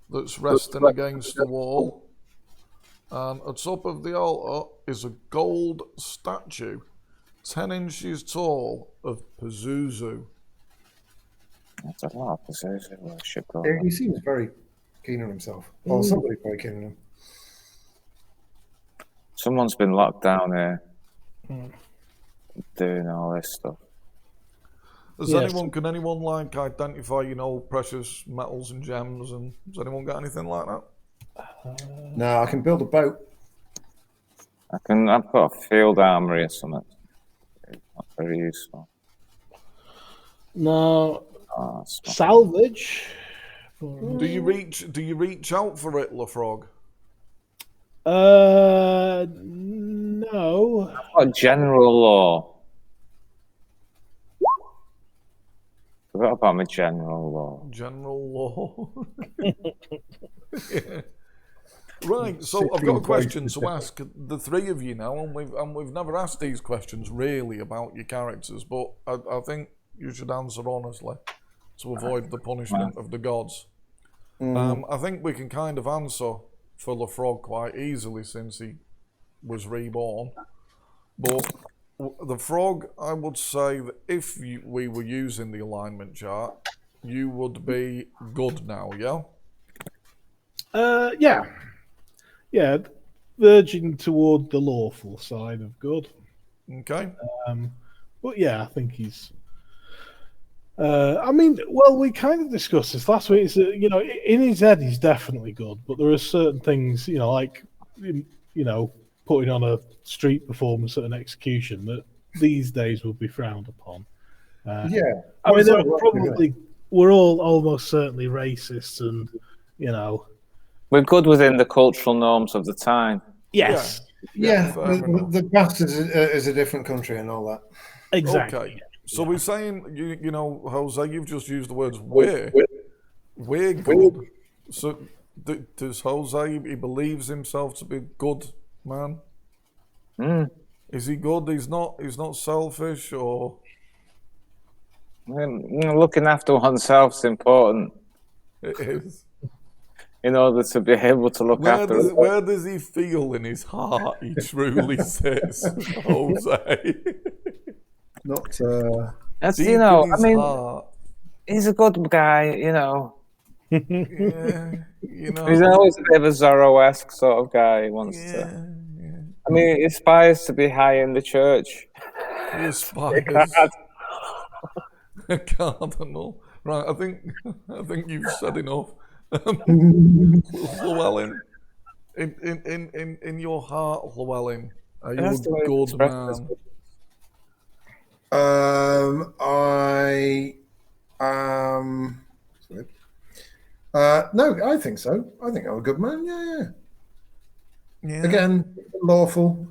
that's resting against the wall. And atop of the altar is a gold statue, 10 inches tall, of Pazuzu. That's a lot of Pazuzu worship. Yeah, he seems very keen on himself. Or somebody's very keen on him. Someone's been locked down here doing all this stuff. Can anyone like identify, precious metals and gems, and has anyone got anything like that? No, I can build a boat. I've got a field armory or something. It's not very useful. No. Oh, it's not- Salvage. Do you reach out for it, LaFrog? No. I've got general law. Forgot about my general law. General law. Yeah. Right, so I've got a question to ask the three of you now, and we've never asked these questions really about your characters, but I think you should answer honestly to avoid the punishment of the gods. I think we can kind of answer for LaFrog quite easily since he was reborn. But the frog, I would say that if we were using the alignment chart, you would be good now, yeah? Yeah, verging toward the lawful side of good. Okay. But yeah, I think he's. We kind of discussed this last week. Is that, in his head he's definitely good, but there are certain things, like, putting on a street performance at an execution that these days would be frowned upon. We're all almost certainly racist, and we're good within the cultural norms of the time. Yes. Yeah, the past is a different country and all that. Exactly. Okay. So we're saying, Jose, you've just used the words we're good. So Does Jose, he believes himself to be a good man? Is he good? He's not selfish, or Looking after oneself is important it is. in order to be able to look after others. Where does he feel in his heart he truly sits, Jose? Not. That's, Deep you know, in I his mean, heart. he's a good guy, you know. Yeah, you know. He's always a bit of a Zorro-esque sort of guy. He wants to. I mean, he aspires to be high in the church. He aspires. A cardinal. Right, I think you've said enough. Llewellyn, in your heart, Llewellyn, are you That's the way a he good expresses man? it. I am. No, I think so. I think I'm a good man. Yeah. Yeah. Again, lawful.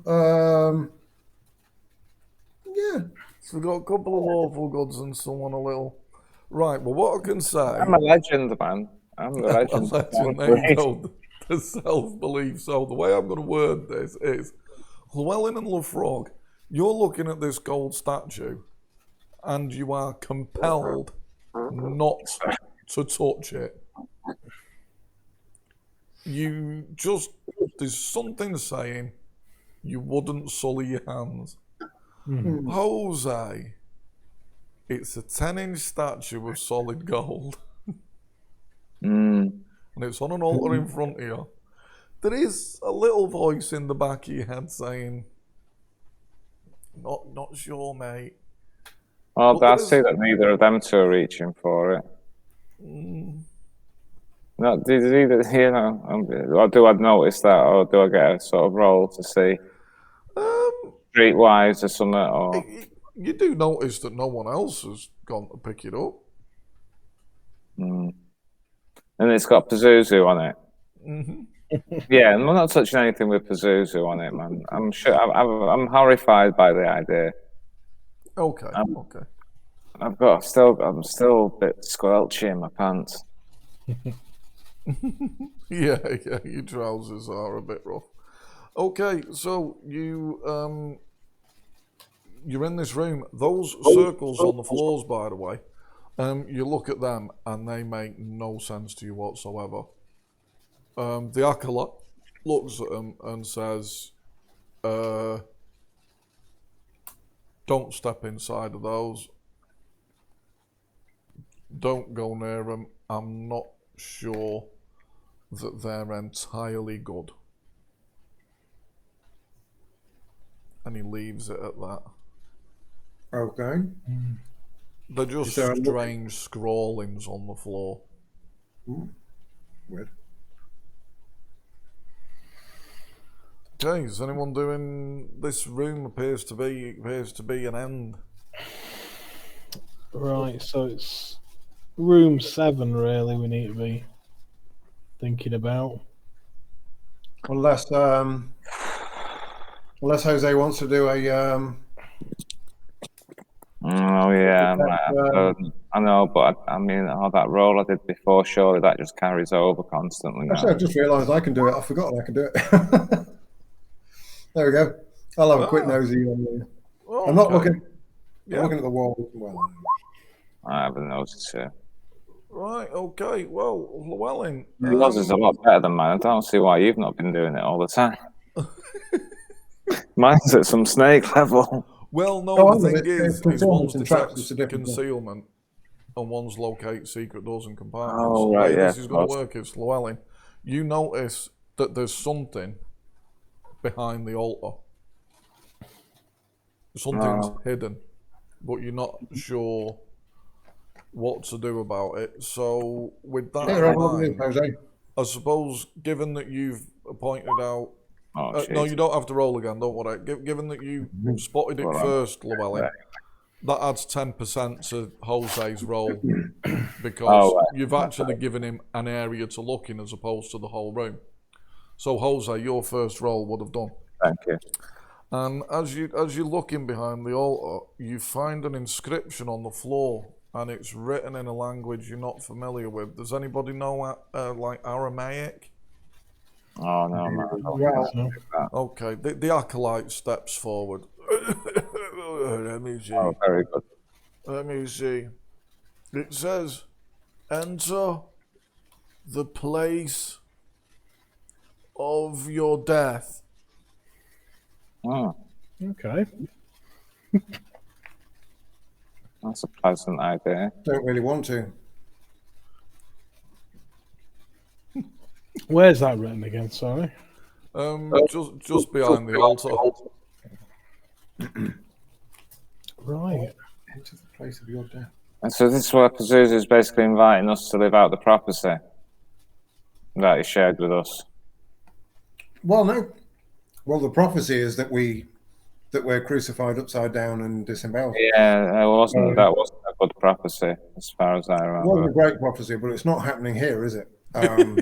Yeah. So we've got a couple of lawful goods and someone a little. Right, well, what I can say. I'm a legend, man. I'm the legend. There you go. The self-belief. So the way I'm going to word this is, Llewellyn and Lefrog, you're looking at this gold statue, and you are compelled not to touch it. There's something saying you wouldn't sully your hands. Jose, it's a 10-inch statue of solid gold. And it's on an altar in front of you. There is a little voice in the back of your head saying, not sure, mate. Well, I see that neither of them two are reaching for it. No, or do I notice that, or do I get a sort of roll to see streetwise or something? Or you do notice that no one else has gone to pick it up. and it's got Pazuzu on it. Yeah, and we're not touching anything with Pazuzu on it, man. I'm sure. I'm horrified by the idea. Okay. I'm still a bit squelchy in my pants. Yeah, your trousers are a bit rough. Okay, so you're in this room. Those circles on the floors, by the way, you look at them and they make no sense to you whatsoever. The acolyte looks at them and says, don't step inside of those. Don't go near them. I'm not sure that they're entirely good. And he leaves it at that. Okay. They're just strange scrawlings on the floor. Weird. Okay, is anyone doing this room appears to be an end. Right, so it's room 7 really we need to be thinking about. Unless Jose wants to do a Oh yeah, I know, but I mean, that roll I did before, surely that just carries over constantly now. Actually, I just realised I can do it. I've forgotten I can do it. There we go. I'll have a quick nosy on there. I'm not looking. I'm looking at the wall. Well, I haven't noticed it. Right, okay. Well, Llewellyn. Yours is a lot better than mine. I don't see why you've not been doing it all the time. Mine's at some snake level. Well, no, the thing is one's detects concealment and one's locate secret doors and compartments. Oh, right, the way yeah, this is going to work is, Llewellyn, you notice that there's something behind the altar. Something's hidden, but you're not sure what to do about it. So, with that in mind, I suppose, given that you've pointed out... no, you don't have to roll again, don't worry. Given that you spotted it first, Llewellyn, that adds 10% to Jose's roll because you've actually given him an area to look in as opposed to the whole room. So, Jose, your first roll would have done. Thank you. And as you're looking behind the altar, you find an inscription on the floor and it's written in a language you're not familiar with. Does anybody know like Aramaic? Oh no, man. Well, Okay, the acolyte steps forward. Let me see. Oh, very good. Let me see. It says, enter the place of your death. Oh, Okay. that's a pleasant idea. don't really want to. Where's that written again? Sorry. Just behind the altar. Right. Enter the place of your death. And so this is where Pazuzu is basically inviting us to live out the prophecy that he shared with us. Well, no. Well, the prophecy is that we're crucified upside down and disemboweled. Yeah, that wasn't a good prophecy as far as I It wasn't a remember. great prophecy, but it's not happening here, is it? So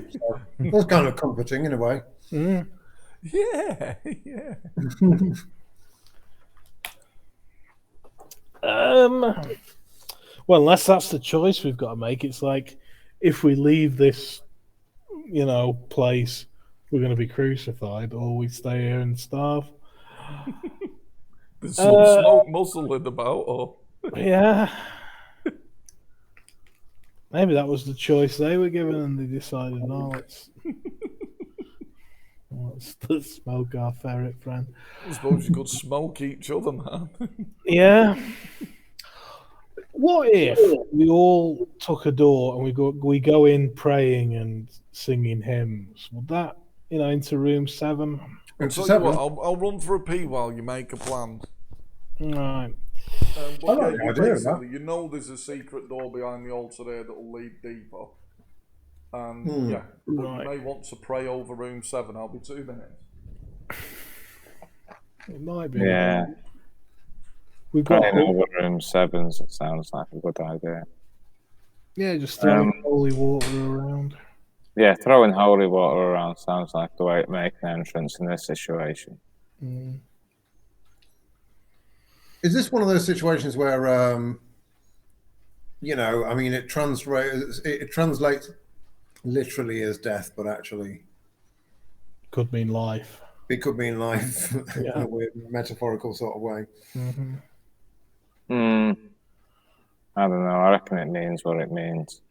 that's kind of comforting in a way. Mm. Yeah, yeah. Well, unless that's the choice we've got to make, it's like if we leave this, place, we're going to be crucified, or we stay here and starve. There's some smoke muzzling about, or Yeah. Maybe that was the choice they were given, and they decided, no, let's smoke our ferret friend. I suppose you could smoke each other, man. Yeah. What if we all took a door and we go in praying and singing hymns? Would that, into room 7? I'll tell you what, I'll run for a pee while you make a plan. Right. But I like the idea of that. basically, there's a secret door behind the altar there that will lead deeper. And yeah, but Right. you may want to pray over room 7. I'll be 2 minutes. It might be. Yeah. We've got Praying over room 7s, it sounds like a good idea. just throwing holy water around. Yeah, throwing holy water around sounds like the way to make an entrance in this situation. Mm. Is this one of those situations where, it translates literally as death, but actually Could mean life. it could mean life in Yeah. a weird metaphorical sort of way. Mm-hmm. I don't know. I reckon it means what it means.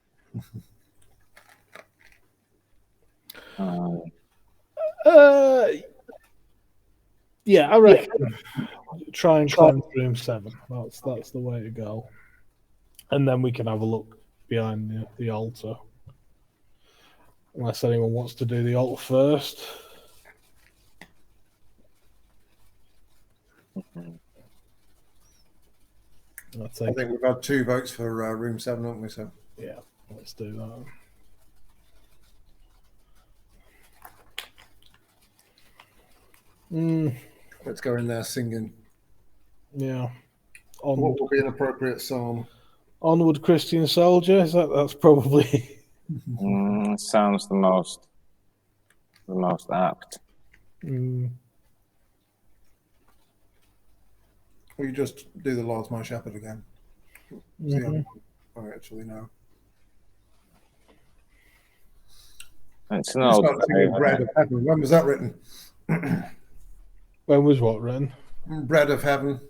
Yeah, I reckon. Try and climb room 7. That's the way to go. And then we can have a look behind the altar. Unless anyone wants to do the altar first. I think we've had 2 votes for room 7, haven't we? So Yeah, let's do that. let's go in there singing. Yeah. What would be an appropriate psalm? Onward, Christian soldier. That's probably. Sounds the most apt. Or you just do the Lord's my shepherd again. See I actually know. It's an It's old not singing Bread of Heaven. When was that written? When was what, Ren? Bread of Heaven,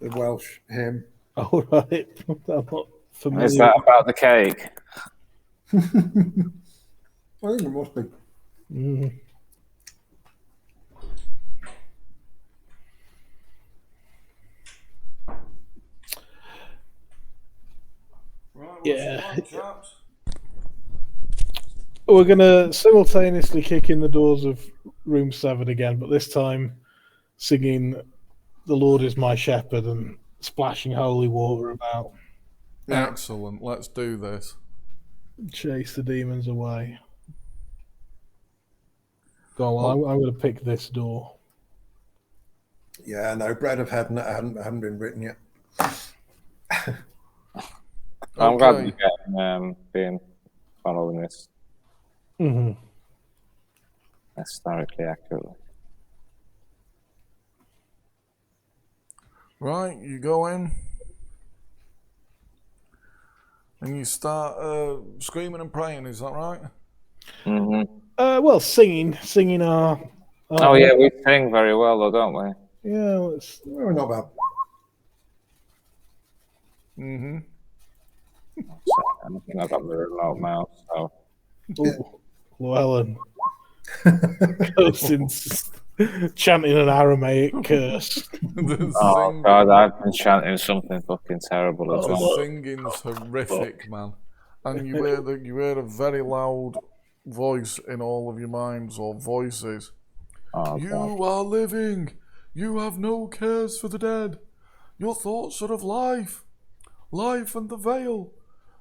the Welsh hymn. Oh, right. I'm not familiar. Is that about the cake? I think it must be. Right, Yeah. chaps? We're going to simultaneously kick in the doors of room 7 again, but this time singing "The Lord is my shepherd" and splashing holy water about. Excellent. Let's do this. Chase the demons away. Go on, well, I'm going to pick this door. Yeah, no, Bread of Heaven hadn't been written yet. I'm glad you get being following this historically accurately. Right, you go in. And you start screaming and praying, is that right? Well, singing our. Oh yeah, we sing very well, though, don't we? Yeah, We're not bad. Mm-hmm. I don't think I've got the remote mouse, so. oh, Llewellyn. Cursing, chanting an Aramaic curse. Oh God, I've been chanting something fucking terrible as The well. singing's horrific, man. And you hear a very loud voice in all of your minds or voices. Oh, You God. are living. You have no cares for the dead. Your thoughts are of life. Life and the veil.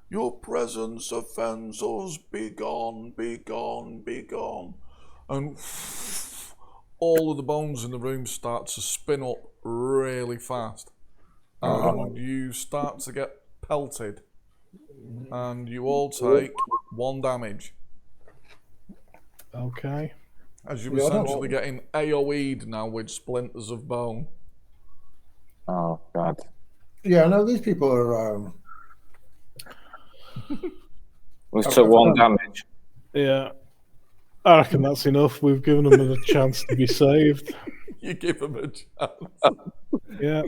Your presence offends us. Be gone, be gone, be gone. And all of the bones in the room start to spin up really fast. And you start to get pelted. And you all take 1 damage. Okay. As you're essentially getting AoE'd now with splinters of bone. Oh God. Yeah, no, these people are. We took 1 damage. Yeah. I reckon that's enough. We've given them a chance to be saved. You give them a chance. Yeah.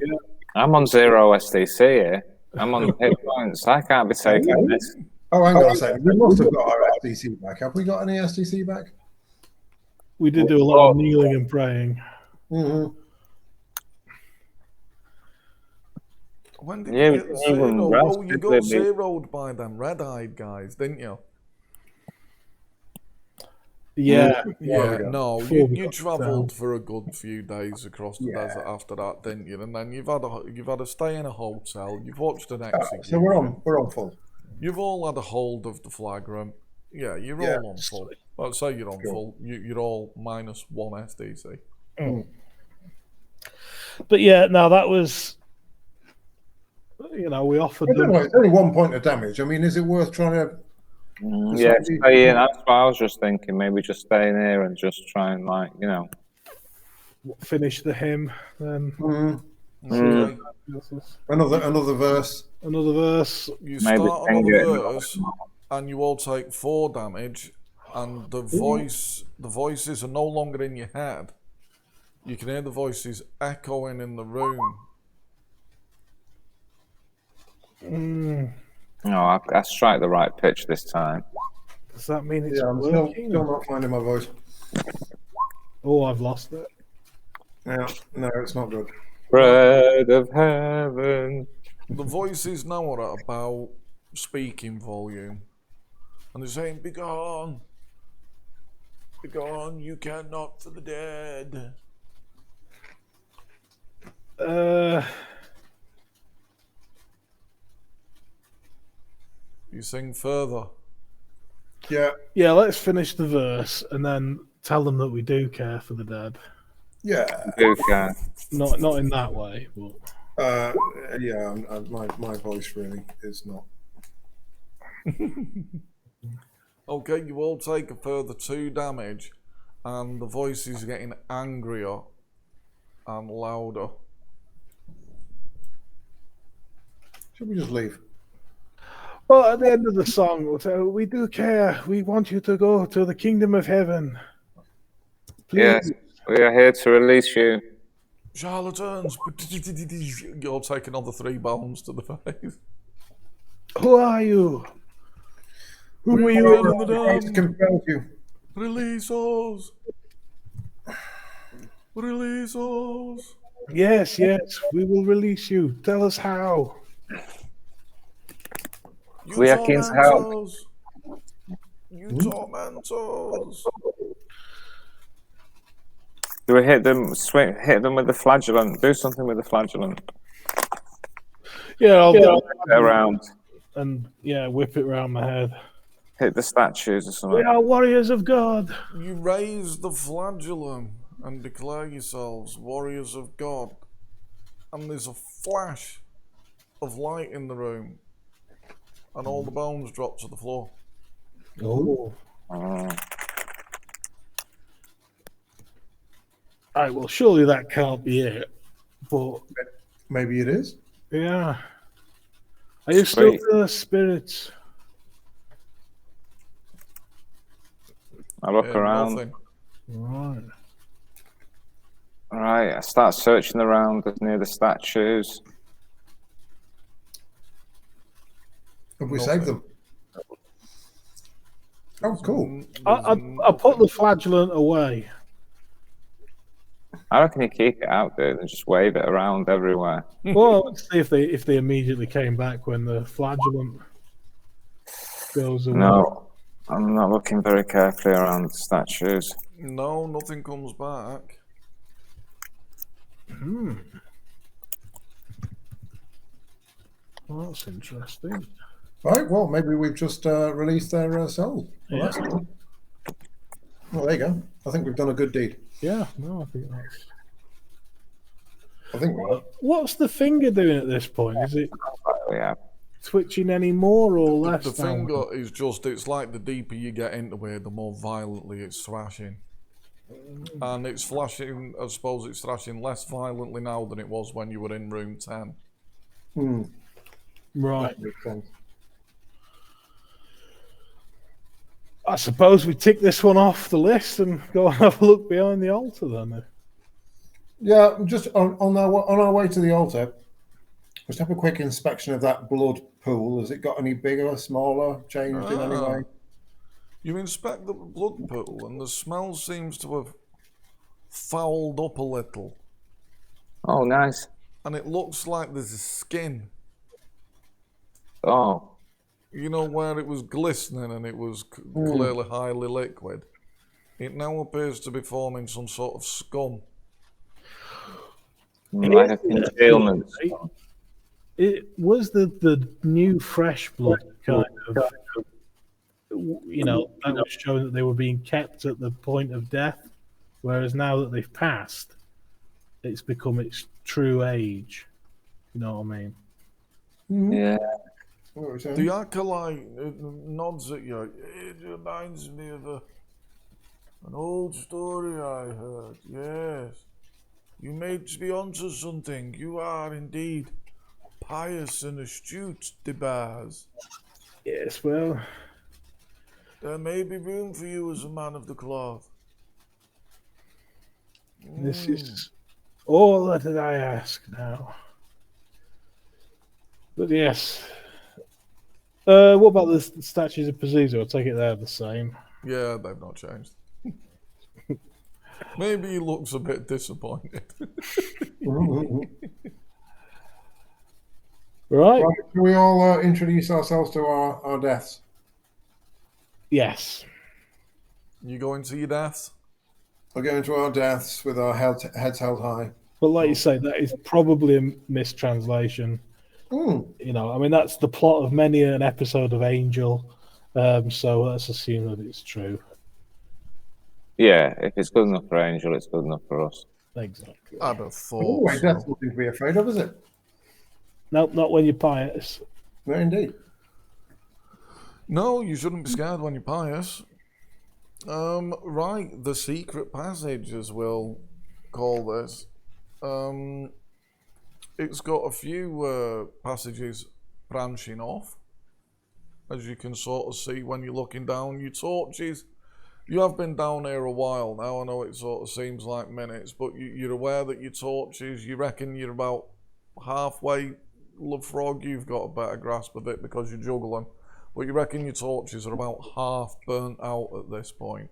I'm on 0 SDC here. I'm on hit points. I can't be taking this. Oh, hang on a second. We must have got our SDC back. Have we got any SDC back? We did do a lot of kneeling and praying. Mm-hmm. When did Yeah, you we get didn't 0? even Oh, rest, you did got we? zeroed by them red-eyed guys, didn't you? Yeah. Yeah, we go. no, Before we you got travelled for a good few days across the desert after that, didn't you? And then you've had to stay in a hotel. You've watched an execution. So we're on full. You've all had a hold of the flagrant. Yeah, you're all on full. Well, say you're on full. You're all minus 1 SDC. But yeah, no, that was. We offered I don't them. know. It's only 1 point of damage. I mean, is it worth trying to? Yeah, stay in. That's what I was just thinking. Maybe just stay in here and just try and Finish the hymn, then Okay. Another verse. another verse. You Maybe start finger another it. verse, and you all take 4 damage, and the voices are no longer in your head. You can hear the voices echoing in the room. No, I strike the right pitch this time. Does that mean it's Yeah, I'm still working? not finding my voice. Oh, I've lost it. Yeah, no, it's not good. Bread of heaven. The voices now are at about speaking volume, and they're saying, "Begone, begone! You care not for the dead." You sing further. Yeah, Yeah, let's finish the verse and then tell them that we do care for the dead. yeah, Okay. Not in that way, but yeah. My voice really is not. Okay, you all take a further 2 damage, and the voice is getting angrier and louder. Should we just leave? well, at the end of the song, we'll say, we do care. We want you to go to the kingdom of heaven. Please. Yes, we are here to release you. Charlatans! You all take another 3 bones to the face. Who are you? Who are you? In the damned. Compelled you. Release us! Release us! Yes, we will release you. Tell us how. You We are keen to help. torment us. You torment us. Do we hit them? Hit them with the flagellant. Do something with the flagellant. Yeah, I'll Go around. and whip it around my head. Hit the statues or We something. are warriors of God. You raise the flagellum and declare yourselves warriors of God. And there's a flash of light in the room. And all the bones drop to the floor. Oh. Oh. All right, well, surely that can't be it. But Maybe it is. yeah, Are you still Sweet. feeling the spirits? I look around. Nothing. Right. All right, I start searching around near the statues. Have we Nothing. saved them? Oh, cool. I put the flagellant away. I reckon you keep it out there and just wave it around everywhere. Well, let's see if they immediately came back when the flagellant goes away. No, I'm not looking very carefully around the statues. No, nothing comes back. Well, that's interesting. Right, well, maybe we've just released their soul. Well, that's good. Well, there you go. I think we've done a good deed. Yeah, no, I think that's. I think we have. What's the finger doing at this point? Is it Yeah. twitching any more or less? The now? finger is just, it's like the deeper you get into it, the more violently it's thrashing. And it's flashing, I suppose it's thrashing less violently now than it was when you were in room 10. Right. That makes sense. I suppose we tick this one off the list and go and have a look behind the altar then. Yeah, just on our way to the altar, just have a quick inspection of that blood pool. Has it got any bigger, smaller, changed in any way? You inspect the blood pool and the smell seems to have fouled up a little. Oh, nice. And it looks like there's a skin. Oh, You know, where it was glistening and it was clearly highly liquid. It now appears to be forming some sort of scum. like a concealment. It was the new fresh blood kind of, that was showing that they were being kept at the point of death, whereas now that they've passed, it's become its true age. You know what I mean? Yeah. The acolyte nods at you. It reminds me of an old story I heard. Yes. You may be onto something. You are indeed pious and astute, DeBaz. Yes, well, There may be room for you as a man of the cloth. this is all that I ask now. But yes. What about the statues of Pazuzu? I take it they're the same. Yeah, they've not changed. Maybe he looks a bit disappointed. Right? Can we all introduce ourselves to our deaths? Yes. You going to your deaths? We're going to our deaths with our heads held high. But like you say, that is probably a mistranslation. You know, I mean, that's the plot of many an episode of Angel. So let's assume that it's true. Yeah, if it's good enough for Angel, it's good enough for us. Exactly. I'd have thought. Oh, wait, so. death's nothing to be afraid of, is it? Nope, not when you're pious. No, indeed. No, you shouldn't be scared when you're pious. Right, the secret passage, as we'll call this. It's got a few passages branching off, as you can sort of see when you're looking down. Your torches, you have been down here a while now. I know it sort of seems like minutes, but you're aware that your torches, you reckon you're about halfway. Love Frog, you've got a better grasp of it because you're juggling. But you reckon your torches are about half burnt out at this point.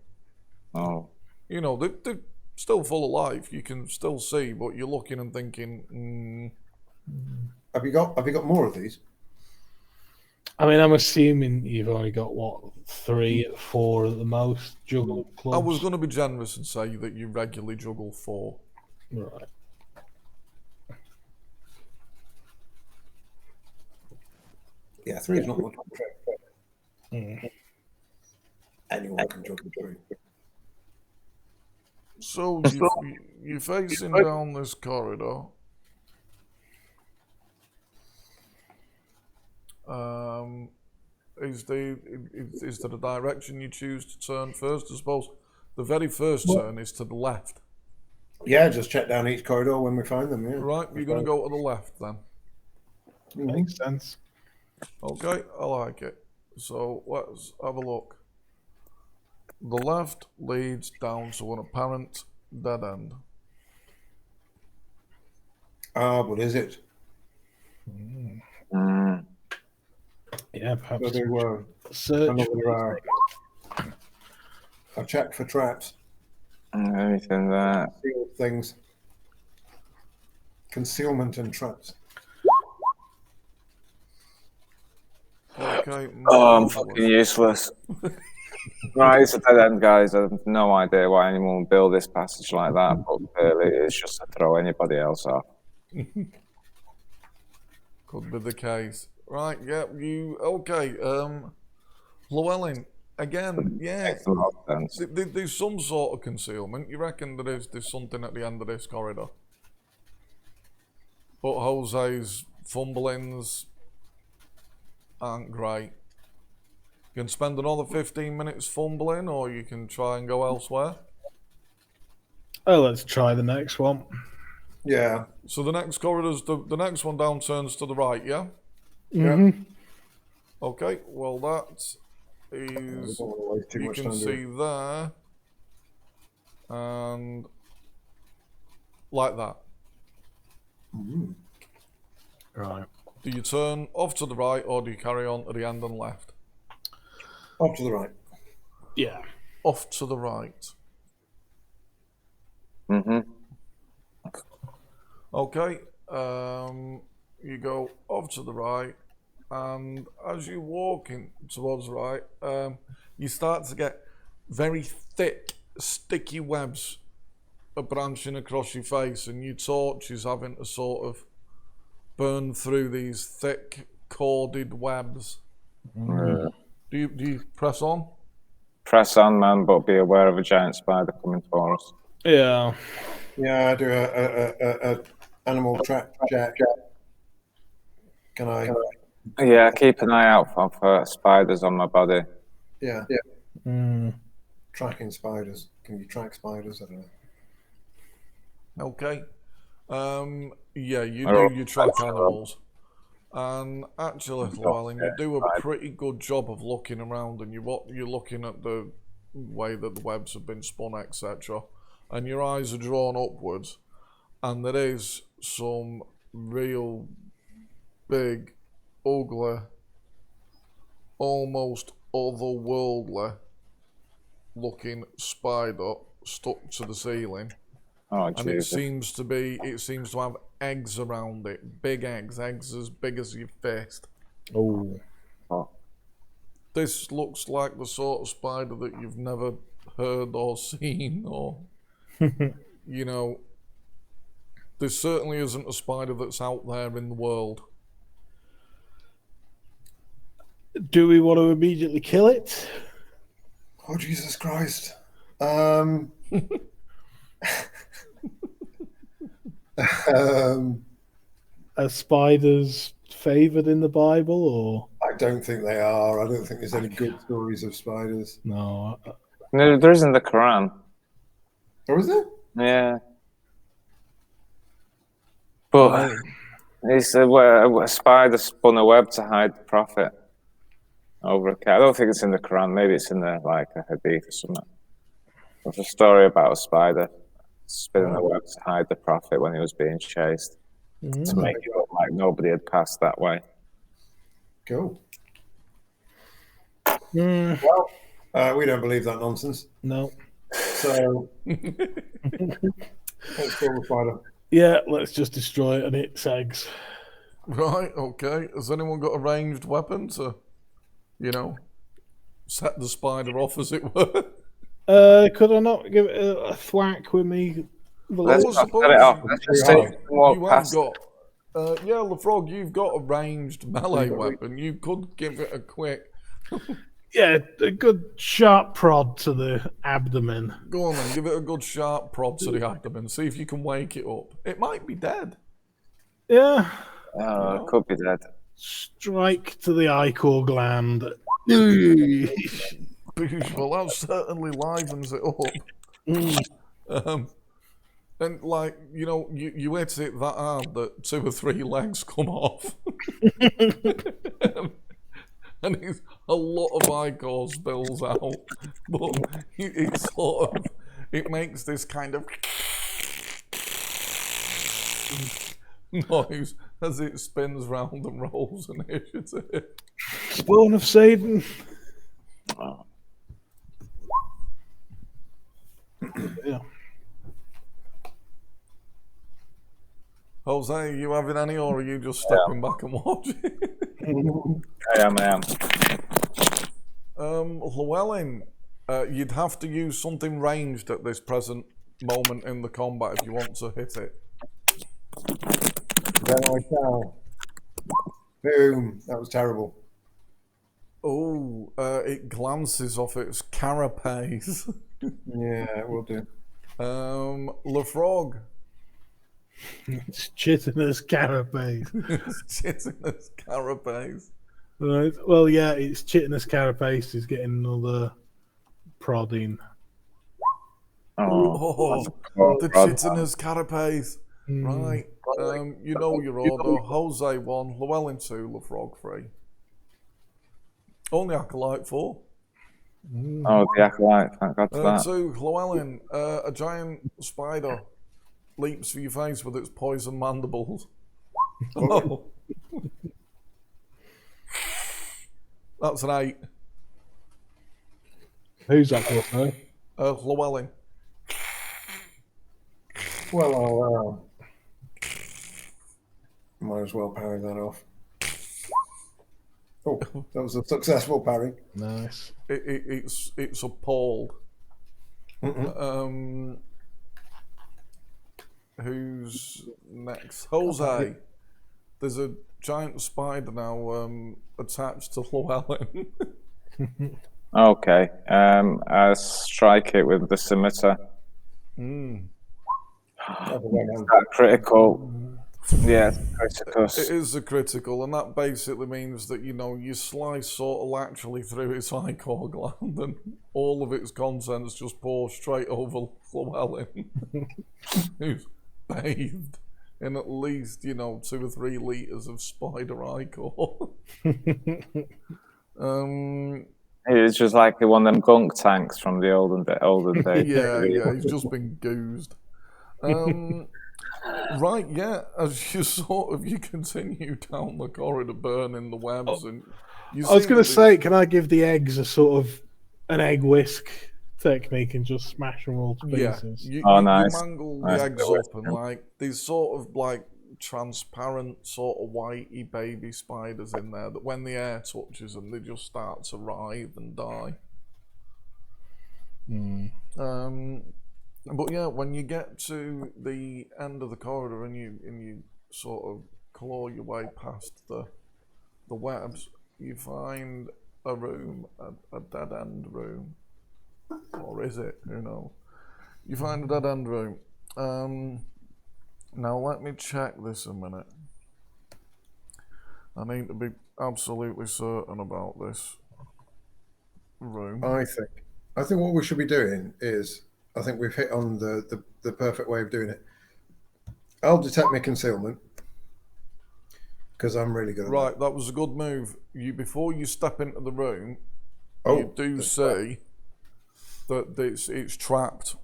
Oh. You know, they're still full of life. You can still see, but you're looking and thinking, Have you got more of these? I mean, I'm assuming you've only got, 3, 4 at the most juggle clubs? I was going to be generous and say that you regularly juggle 4. Right. Yeah, 3 is not much. Anyone can juggle 3. So you're facing down this corridor. Is there a direction you choose to turn first? I suppose the very first turn is to the left. Yeah, just check down each corridor when we find them. Yeah. Right, you're going to go to the left then. Makes sense. Okay, I like it. So let's have a look. The left leads down to an apparent dead end. Ah, but is it? Mm. Yeah, perhaps. So they were. Search. Another, I checked for traps. Anything there? Concealed things. Concealment and traps. Okay, Oh, I'm marvelous. fucking useless. Right, it's a dead end, guys. I have no idea why anyone would build this passage like that, but clearly it's just to throw anybody else off. Could be the case. Right, yeah, you okay. Llewellyn, again, yeah. Makes a lot of sense. There's some sort of concealment. You reckon there's something at the end of this corridor? But Jose's fumblings aren't great. You can spend another 15 minutes fumbling, or you can try and go elsewhere. Oh, let's try the next one. Yeah. So the next corridor's the next one down turns to the right, yeah? Mm-hmm. Okay, well that is, don't want to waste too you much can time see doing there, and like that. Right. Do you turn off to the right, or do you carry on to the end and left? Off to the right. Yeah. Off to the right. Mm-hmm. Okay, you go off to the right, and as you're walking towards the right, you start to get very thick, sticky webs are branching across your face, and your torch is having to sort of burn through these thick, corded webs. Do you press on? Press on, man, but be aware of a giant spider coming for us. Yeah. Yeah, I do a animal trap check. Can I? Yeah, keep an eye out for spiders on my body. Yeah. Mm. Tracking spiders. Can you track spiders? I don't know. Okay. Yeah, you Oh, do. You track animals. And actually, Llewellyn, you do a pretty good job of looking around, and you're looking at the way that the webs have been spun, etc. And your eyes are drawn upwards, and there is some real big, ugly, almost otherworldly looking spider stuck to the ceiling. Oh, And Jesus. it seems to have eggs around it, big eggs as big as your fist. Oh. Oh. This looks like the sort of spider that you've never heard or seen, or, you know, there certainly isn't a spider that's out there in the world. Do we want to immediately kill it? Oh, Jesus Christ. Are spiders favoured in the Bible, or I don't think they are. I don't think there's any good stories of spiders. no? No, there isn't the Quran. Or is there? Yeah. But it's a spider spun a web to hide the prophet over a cat. I don't think it's in the Quran. Maybe it's in the like a hadith or something. There's a story about a spider spinning a web to hide the prophet when he was being chased to make it look like nobody had passed that way. Cool. Mm, Well, we don't believe that nonsense. no. So let's kill the spider. Yeah, let's just destroy it and its eggs. Right, okay. Has anyone got a ranged weapon to, you know, set the spider off, as it were? Could I not give it a thwack with me? Let's Well, not cut it off. Let's just see if we can walk You have past it. got, yeah, LeFrog, you've got a ranged melee weapon. You could give it a quick, Yeah, a good sharp prod to the abdomen. go on then, give it a good sharp prod to the abdomen. See if you can wake it up. It might be dead. Yeah, Oh, it could be dead. strike to the ichor gland. Well, that certainly livens it up. And like, you hit it that hard that 2 or 3 legs come off. And it's a lot of ichor spills out. But it makes this kind of noise as it spins round and rolls and hits it. Spawn of Satan. Yeah. Jose, are you having any, or are you just stepping back and watching? I am. Llewellyn, you'd have to use something ranged at this present moment in the combat if you want to hit it. Then I shall. Boom. That was terrible. Oh, it glances off its carapace. Yeah, it will do. LeFrog. It's chitinous carapace. It's chitinous carapace. Right. Well, yeah, it's chitinous carapace is getting another prodding. Oh, the chitinous carapace. Right. You know your order. Jose 1, Llewellyn 2, LeFrog 3. Only Acolyte 4. Oh, the Acolyte, thank God for that. 2, Llewellyn, a giant spider leaps for your face with its poison mandibles. Oh. That's an 8. Who's that for? Llewellyn. Well, might as well parry that off. Oh, that was a successful parry. Nice. It's appalled. Who's next? Jose. There's a giant spider now attached to Llewellyn. Okay. I strike it with the scimitar. That critical. Yeah, critical. It is a critical, and that basically means that, you slice sort of laterally through its ichor gland, and all of its contents just pour straight over Llewellyn, who's bathed in at least, 2 or 3 litres of spider ichor. It's just like one of them gunk tanks from the olden days. Yeah, he's just been goozed. Right, yeah, as you continue down the corridor burning the webs, and I was going to say, can I give the eggs a sort of an egg whisk technique and just smash them all to pieces? You nice. mangle the eggs up, and like these sort of like transparent sort of whitey baby spiders in there that when the air touches them, they just start to writhe and die. But yeah, when you get to the end of the corridor and you sort of claw your way past the webs, you find a room, a dead end room, or is it? Who knows? You find a dead end room. Now let me check this a minute. I need to be absolutely certain about this room. I think what we should be doing is, I think we've hit on the perfect way of doing it. I'll detect my concealment because I'm really good at Right, that was a good move. Before you step into the room, Oh, you do see that it's trapped,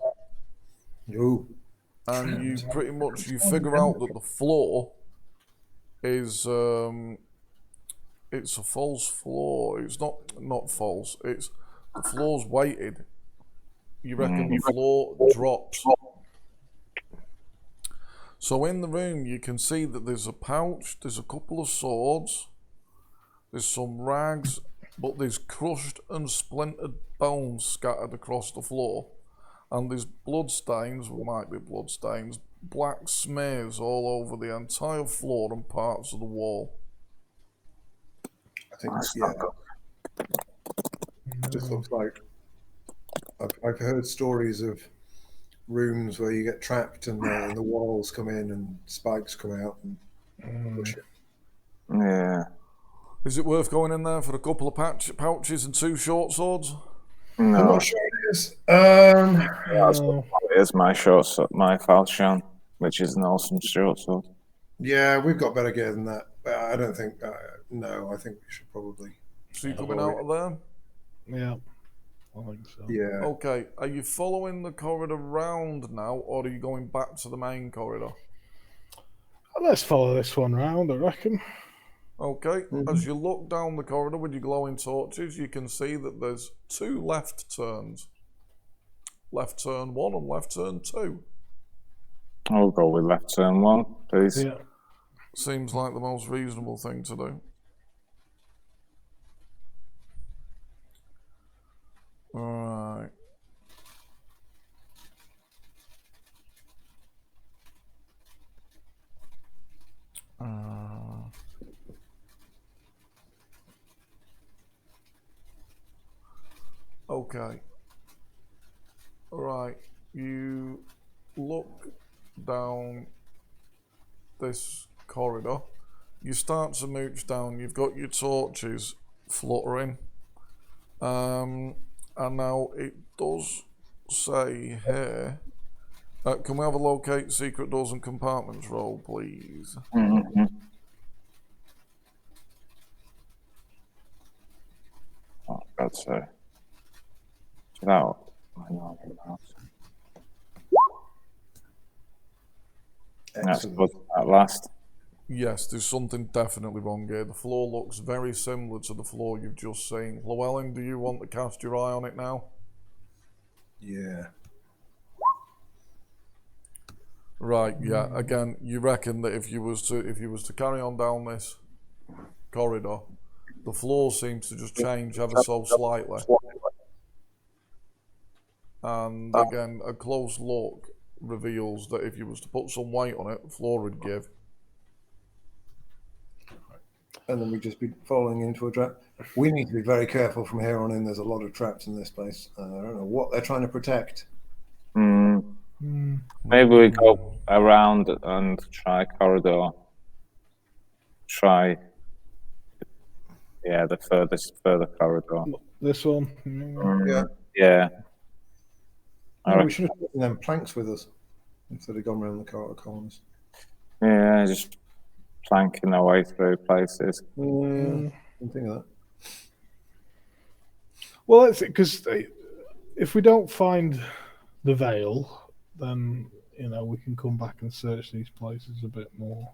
Ooh. and you pretty much figure out that the floor is it's a false floor. It's not false. It's the floor's weighted. You reckon the floor drops. So in the room you can see that there's a pouch, there's a couple of swords, there's some rags, but there's crushed and splintered bones scattered across the floor. And there's blood stains, or might be blood stains, black smears all over the entire floor and parts of the wall. I think, This looks like I've heard stories of rooms where you get trapped and the walls come in and spikes come out and push it. Yeah. Is it worth going in there for a couple of pouches and 2 short swords? I'm No. not sure it is. Here's my short sword, my falchion, which is an awesome short sword. Yeah, we've got better gear than that. I don't think. No, I think we should probably. So you coming out of there? Yeah, I think so. Yeah. Okay, are you following the corridor round now, or are you going back to the main corridor? Let's follow this one round, I reckon. Okay, as you look down the corridor with your glowing torches, you can see that there's 2 left turns. Left turn 1 and left turn 2. I'll go with left turn 1, please. Yeah. Seems like the most reasonable thing to do. Alright. Okay. Right. You look down this corridor. You start to mooch down. You've got your torches fluttering. And now it does say here. Can we have a locate secret doors and compartments roll, please? Mm-hmm. Oh, that's without my normal mouse. That's good at last. Yes, there's something definitely wrong here. The floor looks very similar to the floor you've just seen. Llewellyn, do you want to cast your eye on it now? Yeah. Right, yeah. Again, you reckon that if you was to carry on down this corridor, the floor seems to just change ever so slightly. And again, a close look reveals that if you was to put some weight on it, the floor would give. And then we'd just be falling into a trap. We need to be very careful from here on in. There's a lot of traps in this place. I don't know what they're trying to protect. Maybe we go around and try corridor. Try, the further corridor. This one? Yeah. We should have taken them planks with us instead of gone around the corners. Yeah, just planking our way through places. Didn't think of that. Well, that's it, because if we don't find the veil, then we can come back and search these places a bit more.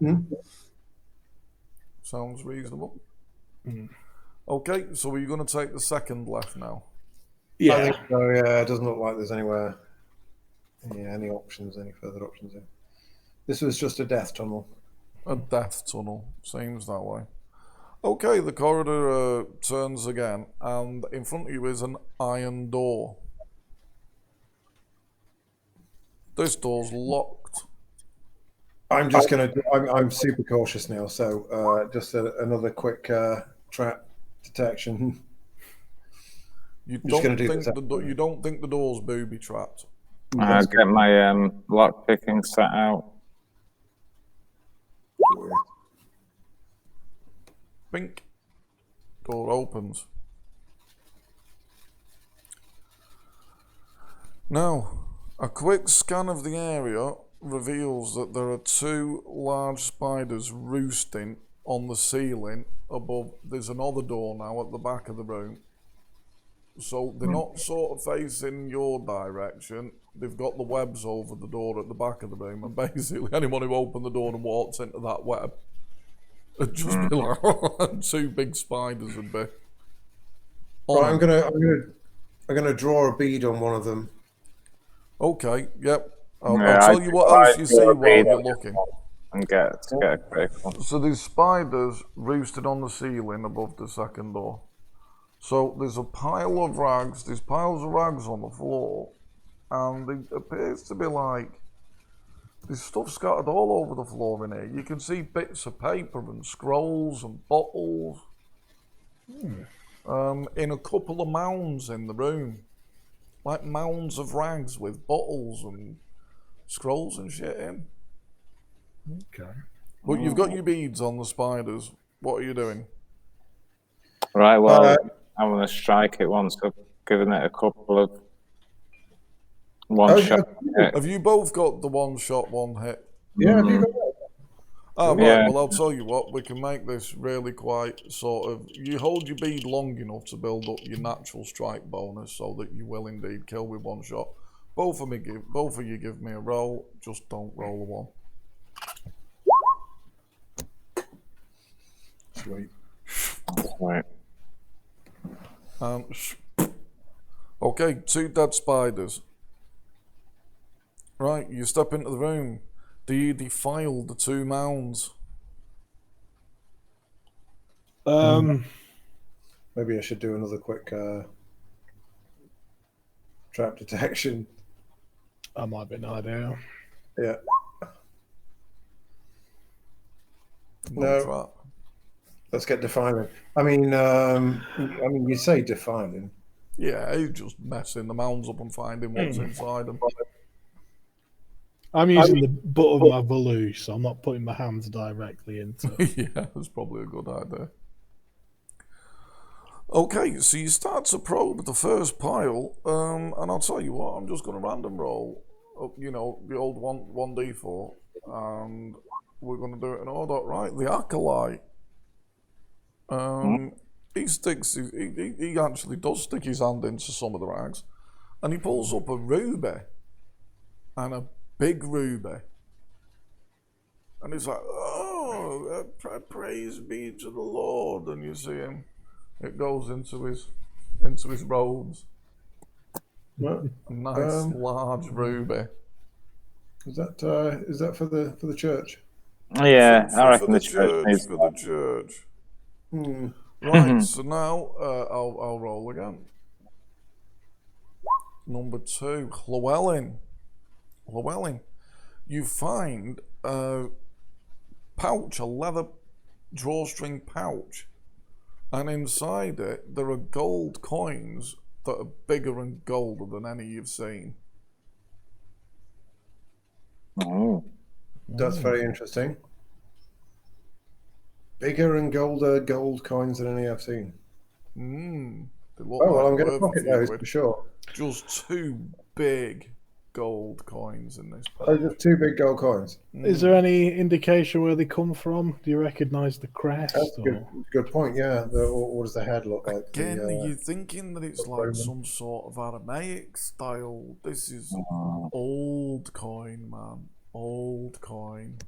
Sounds reasonable. Okay, so are you going to take the second left now? Yeah. I think so, yeah. It doesn't look like there's any further options here. This was just a death tunnel. A death tunnel. Seems that way. Okay, the corridor turns again, and in front of you is an iron door. This door's locked. I'm just going to... I'm super cautious now, so just another quick trap detection. You don't think the door's booby trapped? I get my lock picking set out. Bink. Door opens. Now, a quick scan of the area reveals that there are 2 large spiders roosting on the ceiling above. There's another door now at the back of the room. So they're not sort of facing your direction. They've got the webs over the door at the back of the room, and basically anyone who opened the door and walks into that web would just be like 2 big spiders would be. Right, I'm gonna draw a bead on one of them. Okay, yep. I'll tell you what else you see while you're looking. And get a critical. So there's spiders roosted on the ceiling above the second door. So there's a pile of rags, there's piles of rags on the floor, and it appears to be like there's stuff scattered all over the floor in here. You can see bits of paper and scrolls and bottles in a couple of mounds in the room. Like mounds of rags with bottles and scrolls and shit in. Okay. But you've got your beads on the spiders. What are you doing? Right, well, I want to strike it once. I've given it a couple of One shot. Yeah. Have you both got the one shot, one hit? Yeah, have you got that? Oh, right. Yeah. Well, I'll tell you what. We can make this really quite sort of. You hold your bead long enough to build up your natural strike bonus, so that you will indeed kill with one shot. Both of you give me a roll. Just don't roll a one. Sweet. Right. Okay, 2 dead spiders. Right, you step into the room. Do you defile the 2 mounds? Maybe I should do another quick trap detection. That might be an idea. Yeah. No trap. Let's get defiling. I mean, you say defiling. Yeah, he's just messing the mounds up and finding what's inside them. I'm using the butt of my Volu, so I'm not putting my hands directly into it. Yeah, that's probably a good idea. Okay, so you start to probe the first pile, and I'll tell you what, I'm just going to random roll, the old 1d4, and we're going to do it in order. Right, the Acolyte. He actually does stick his hand into some of the rags, and he pulls up a ruby, and a big ruby, and he's like, "Oh, praise be to the Lord!" And you see him; it goes into his robes. What? A nice large ruby. Is that for the church? Yeah, For I reckon the the church needs for the church. Hmm. Right, so now I'll roll again. Number 2, Llewellyn. Llewellyn, you find a pouch, a leather drawstring pouch, and inside it there are gold coins that are bigger and golder than any you've seen. Oh. That's very interesting. Bigger and golder gold coins than any I've seen. They look Oh, well, like I'm going to worth a pocket few those quid. for sure. Just 2 big gold coins in this pouch. Oh, just 2 big gold coins. Is there any indication where they come from? Do you recognise the crest? That's a good point, yeah. What does the head look like? Again, are you thinking that it's like some sort of Aramaic style? This is old coin, man. Old coin.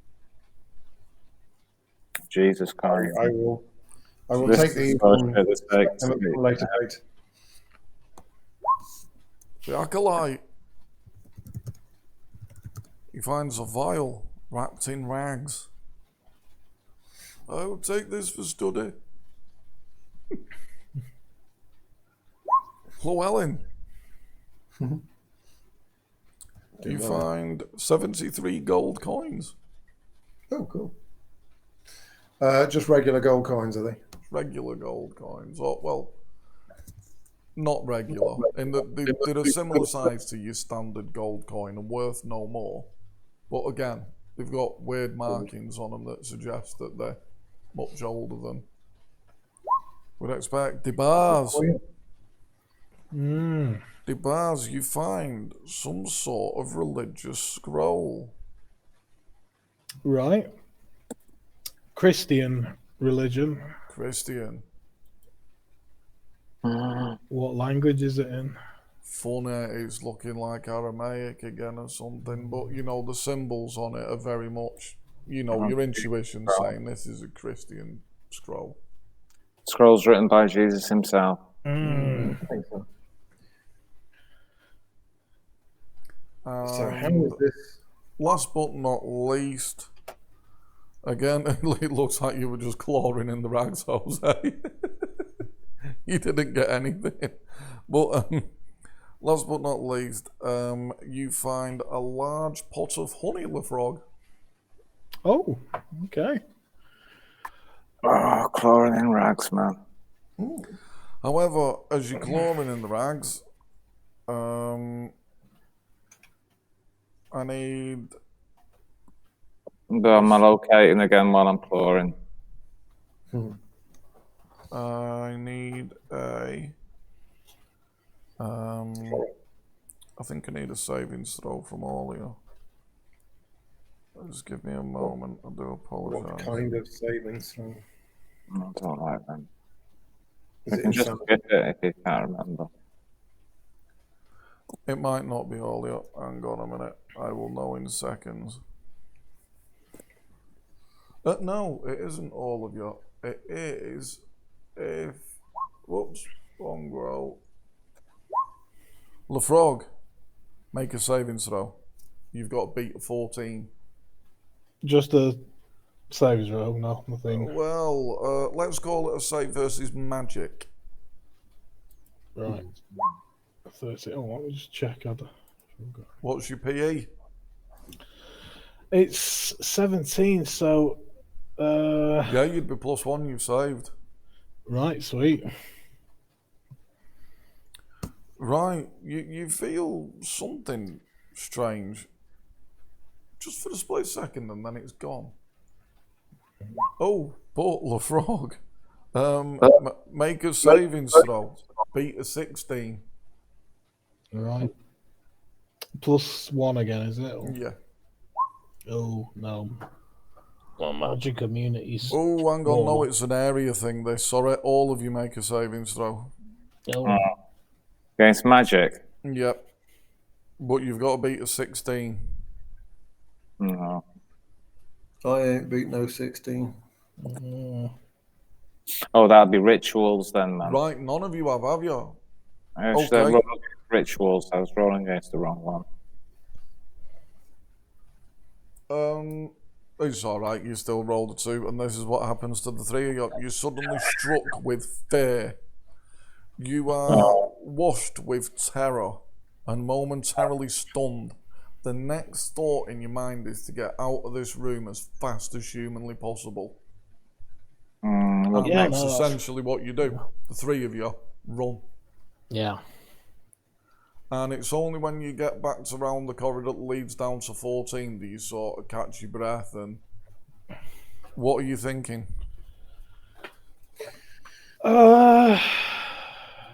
Jesus Christ. I will This take is these so on shit, this takes a later date. The Acolyte. He finds a vial wrapped in rags. I will take this for study. Llewellyn. You find 73 gold coins. Oh, cool. Just regular gold coins, are they? Regular gold coins. Oh, well, not regular. In that they're a similar size to your standard gold coin and worth no more. But again, they've got weird markings on them that suggest that they're much older than we'd expect. The bars. The bars, you find some sort of religious scroll. Right. Christian religion. Christian. What language is it in? Funny, it's looking like Aramaic again or something, but the symbols on it are very much, your intuition saying this is a Christian scroll. Scrolls written by Jesus himself. I think so. So how is this? Last but not least, again, it looks like you were just clawing in the rags, Jose. You didn't get anything. But last but not least, you find a large pot of honey, Lefrog. Oh, okay. Oh, clawing in rags, man. However, as you're clawing in the rags, I need... But I'm locating again while I'm clawing. I need a I think I need a savings throw from all of you. Just give me a moment. I do apologise. What kind of savings throw? That's all right then. Is You it can just insanity? get it if you can't remember. It might not be all of you. Hang on a minute. I will know in seconds. No, it isn't all of you. It is if... Whoops. Wrong roll. LaFrog, make a savings throw. You've got to beat a 14. Just a savings row, no, nothing. Well, let's call it a save versus magic. Right. 30. Oh, let me just check. What's your PE? It's 17, so. Yeah, you'd be +1, you've saved. Right, sweet. Right, you feel something strange. Just for a split second and then it's gone. Oh, but LaFrog. Make a savings throw. Beat a 16. Right. +1 again, is it? Yeah. Oh, no. Well, magic communities. Oh, hang on, no, it's an area thing this. Sorry, all of you make a savings throw. Oh. Against magic? Yep. But you've got to beat a 16. No. I ain't beat no 16. Oh, that'd be rituals then, man. Right, none of you have you? Actually, I rolled rituals. I was rolling against the wrong one. It's alright, you still rolled a 2, and this is what happens to the 3 of you. You're suddenly struck with fear. You are washed with terror and momentarily stunned. The next thought in your mind is to get out of this room as fast as humanly possible. And that's essentially what you do. The 3 of you run. Yeah. And it's only when you get back to round the corridor that leads down to 14 that you sort of catch your breath. And what are you thinking?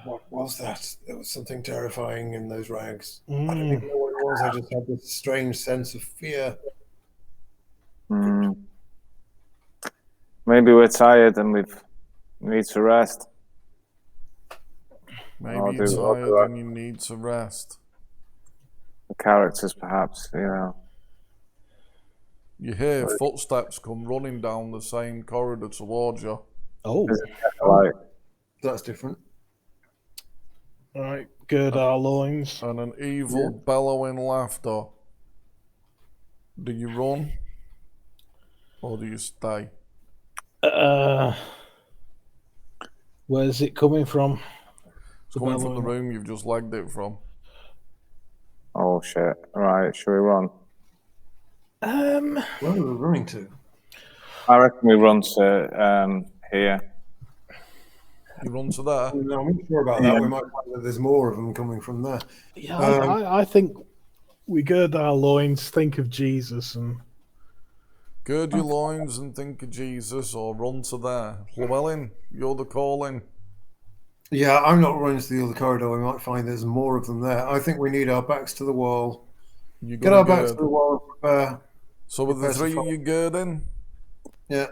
What was that? There was something terrifying in those rags. I don't even know what it was. I just had this strange sense of fear. Maybe we're tired and we need to rest. Maybe you're tired and you need to rest. The characters, perhaps, you know. You hear footsteps come running down the same corridor towards you. Oh. Like, that's different. All right, gird our loins. And an evil bellowing laughter. Do you run? Or do you stay? Where's it coming from? It's coming from the room you've just legged it from. oh shit. Right, should we run? Where are we running to? I reckon we run to here. You run to there? No, I'm not sure about that. We might find that there's more of them coming from there. Yeah, I think we gird our loins, think of Jesus, and Gird your loins and think of Jesus, or run to there. Llewellyn, you're the calling. Yeah, I'm not running to the other corridor. We might find there's more of them there. I think we need our backs to the wall. Get our backs to the wall. So with the 3 of you girding? Yeah.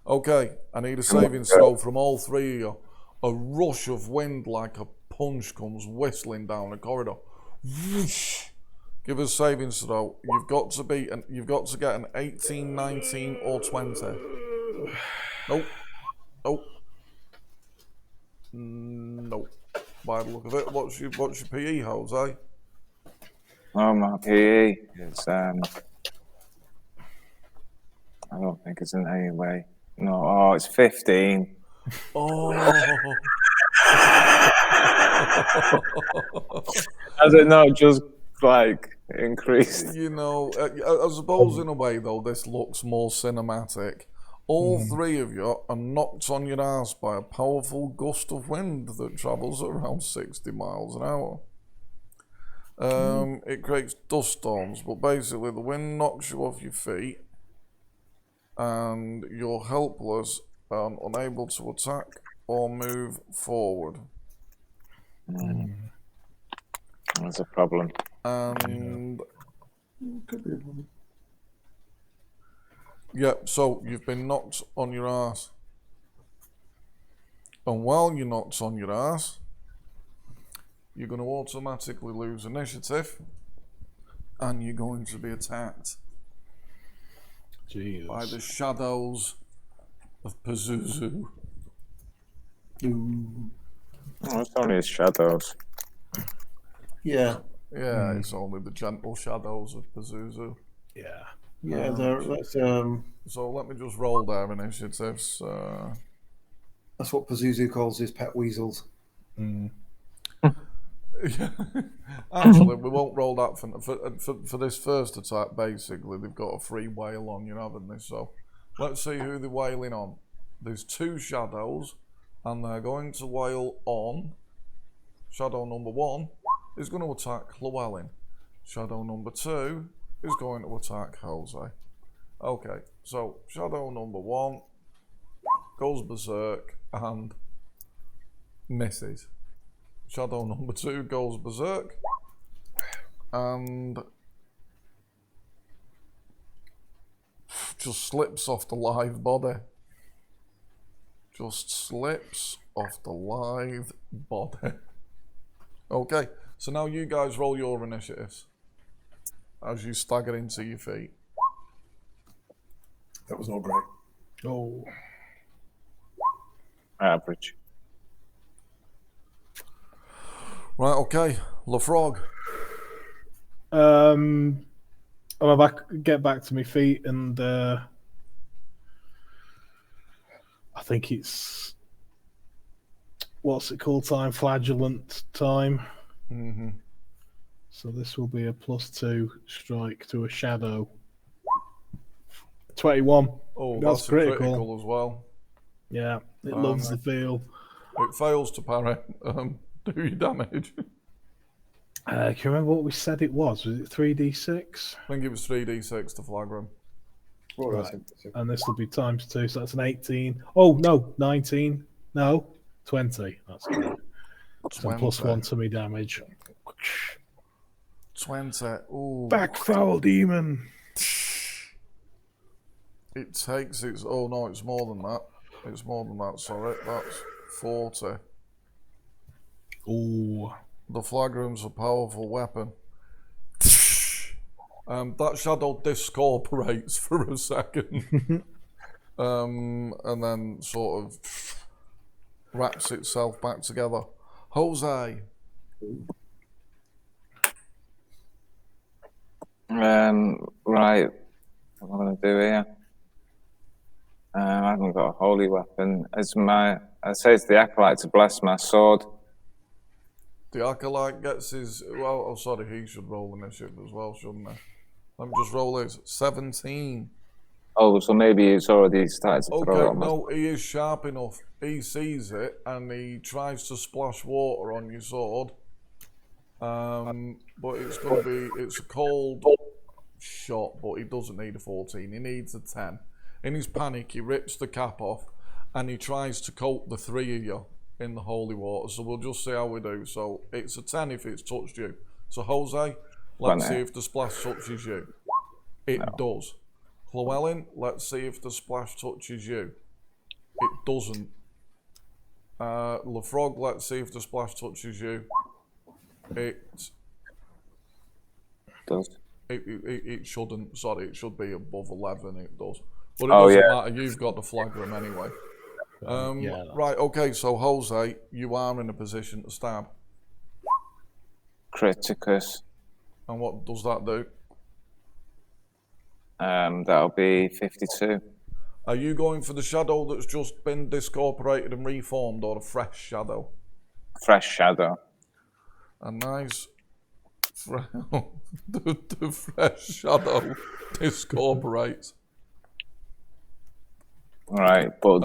Okay, I need a saving throw from all 3 of you. A rush of wind like a punch comes whistling down the corridor. Whoosh. Give us a saving throw. You've got to get an 18, 19, or 20. Nope. Nope. Nope. By the look of it, what's your PE, Jose? Oh, my PE is I don't think it's in any way. No, oh, it's 15. Oh. Has it not just like increased? You know, I suppose in a way though, this looks more cinematic. All 3 of you are knocked on your ass by a powerful gust of wind that travels at around 60 miles an hour. It creates dust storms, but basically the wind knocks you off your feet and you're helpless and unable to attack or move forward. That's a problem. And Could be a problem. yep, so you've been knocked on your ass. And while you're knocked on your ass, you're going to automatically lose initiative, and you're going to be attacked Jesus. by the shadows of Pazuzu. Oh, it's only his shadows. Yeah. Yeah, it's only the gentle shadows of Pazuzu. Yeah. Yeah, that's So let me just roll their initiatives. that's what Pazuzu calls his pet weasels. Actually, we won't roll that for this first attack. Basically, they've got a free wail on you, haven't they? So let's see who they're wailing on. There's two shadows, and they're going to wail on. Shadow number 1 is going to attack Llewellyn. Shadow number 2 is going to attack Jose. Okay, so shadow number 1 goes berserk and misses. Shadow number 2 goes berserk and just slips off the live body. Just slips off the live body. Okay, so now you guys roll your initiatives as you stagger into your feet. That was not great. Oh. Average. Right, okay, LaFrog. I'm get back to my feet, and I think it's what's it called? Time flagellant time. Mm-hmm. So this will be a +2 strike to a shadow. 21. Oh, That's that's critical. a critical as well. Yeah, it loves the feel. It fails to parry. Do your damage. Can you remember what we said it was? Was it 3d6? I think it was 3d6 to flagram. Well, Right. that's impressive. And this will be ×2, so that's an 18. Oh, no, 19. No, 20. That's good. So 20. +1 to me damage. 20. Ooh. Back foul demon. It takes its... Oh, no, it's more than that. It's more than that, sorry. That's 40. Ooh. The flagram's a powerful weapon. That shadow discorporates for a second. And then sort of wraps itself back together. Jose. Right. What am I going to do here? I haven't got a holy weapon. I say to the acolyte to bless my sword. The acolyte gets his... Well, oh, sorry, he should roll initiative as well, shouldn't he? Let me just roll his. 17. Oh, so maybe he's already started to throw it Okay, on no, he is sharp enough. He sees it and he tries to splash water on your sword. But it's going to be... It's a cold shot, but he doesn't need a 14. He needs a 10. In his panic, he rips the cap off and he tries to coat the 3 of you in the holy water. So we'll just see how we do. So it's a 10 if it's touched you. So Jose, let's see if the splash touches you. It does. Llewellyn, let's see if the splash touches you. It doesn't. LaFrog, let's see if the splash touches you. It does. It shouldn't. Sorry, it should be above 11. It does. But it doesn't matter. You've got the flagrum anyway. Right, okay, so Jose, you are in a position to stab. Criticus. And what does that do? That'll be 52. Are you going for the shadow that's just been discorporated and reformed, or a fresh shadow? Fresh shadow. A nice... the fresh shadow discorporates. Right, but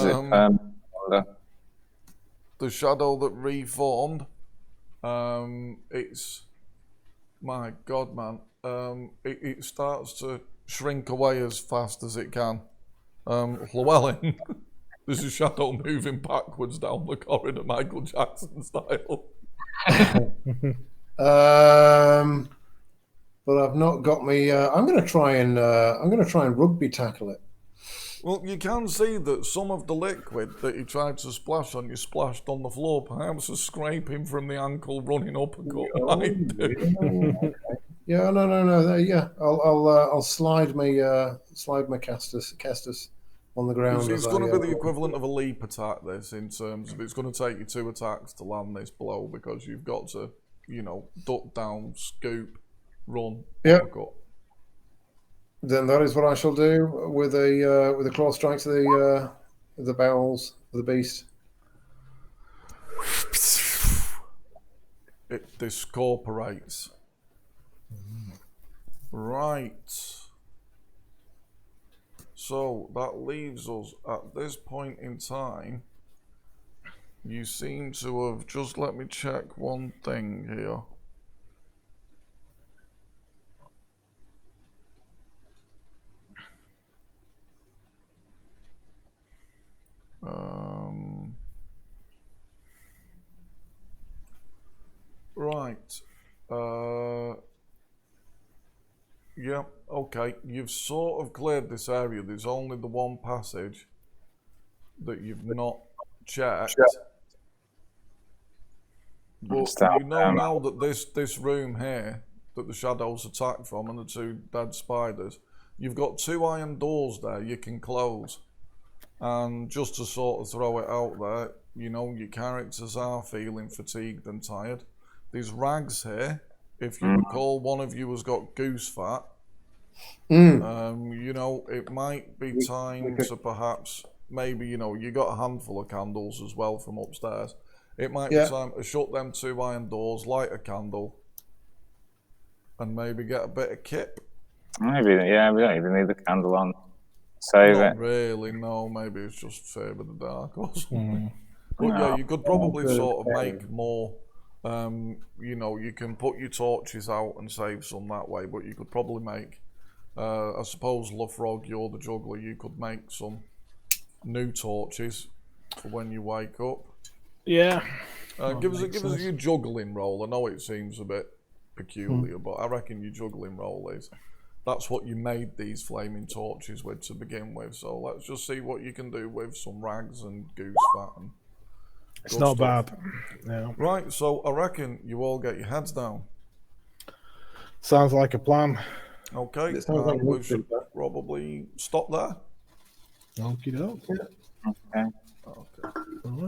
the shadow that reformed, it's... My God, man. It starts to shrink away as fast as it can. Llewellyn, there's a shadow moving backwards down the corridor, Michael Jackson style. But I've not got me. I'm going to try and rugby tackle it. Well, you can see that some of the liquid that he tried to splash on you splashed on the floor, perhaps a scraping from the ankle running up a cut. Yeah, no. Yeah, I'll slide my Castus on the ground. It's going to be the equivalent of a leap attack. This, in terms of, it's going to take you 2 attacks to land this blow because you've got to, duck down, scoop, run. Yeah. Uppercut. Then that is what I shall do with a claw strike to the bowels of the beast. It discorporates. Right. So that leaves us at this point in time. You seem to have just let me check one thing here. Right. Yeah, okay. You've sort of cleared this area. There's only the one passage that you've not checked. But you know now that this room here that the shadows attacked from and the 2 dead spiders, you've got 2 iron doors there you can close. And just to sort of throw it out there, your characters are feeling fatigued and tired. There's rags here. If you recall, one of you has got goose fat. It might be time to perhaps, maybe, you got a handful of candles as well from upstairs. It might be time to shut them 2 iron doors, light a candle, and maybe get a bit of kip. Maybe, yeah, we don't even need the candle on. Save Not it. really, no. Maybe it's just favour the dark or something. But yeah, you could probably sort of make more. You can put your torches out and save some that way, but you could probably make, I suppose, Lufrog, you're the juggler, you could make some new torches for when you wake up. Yeah. Give us your juggling roll. I know it seems a bit peculiar, but I reckon your juggling roll is. That's what you made these flaming torches with to begin with. So let's just see what you can do with some rags and goose fat. And it's not stuff. bad. Yeah. Right, so I reckon you all get your heads down. Sounds like a plan. Okay, we should probably stop there. Okie doke. Okay. Okay. All right.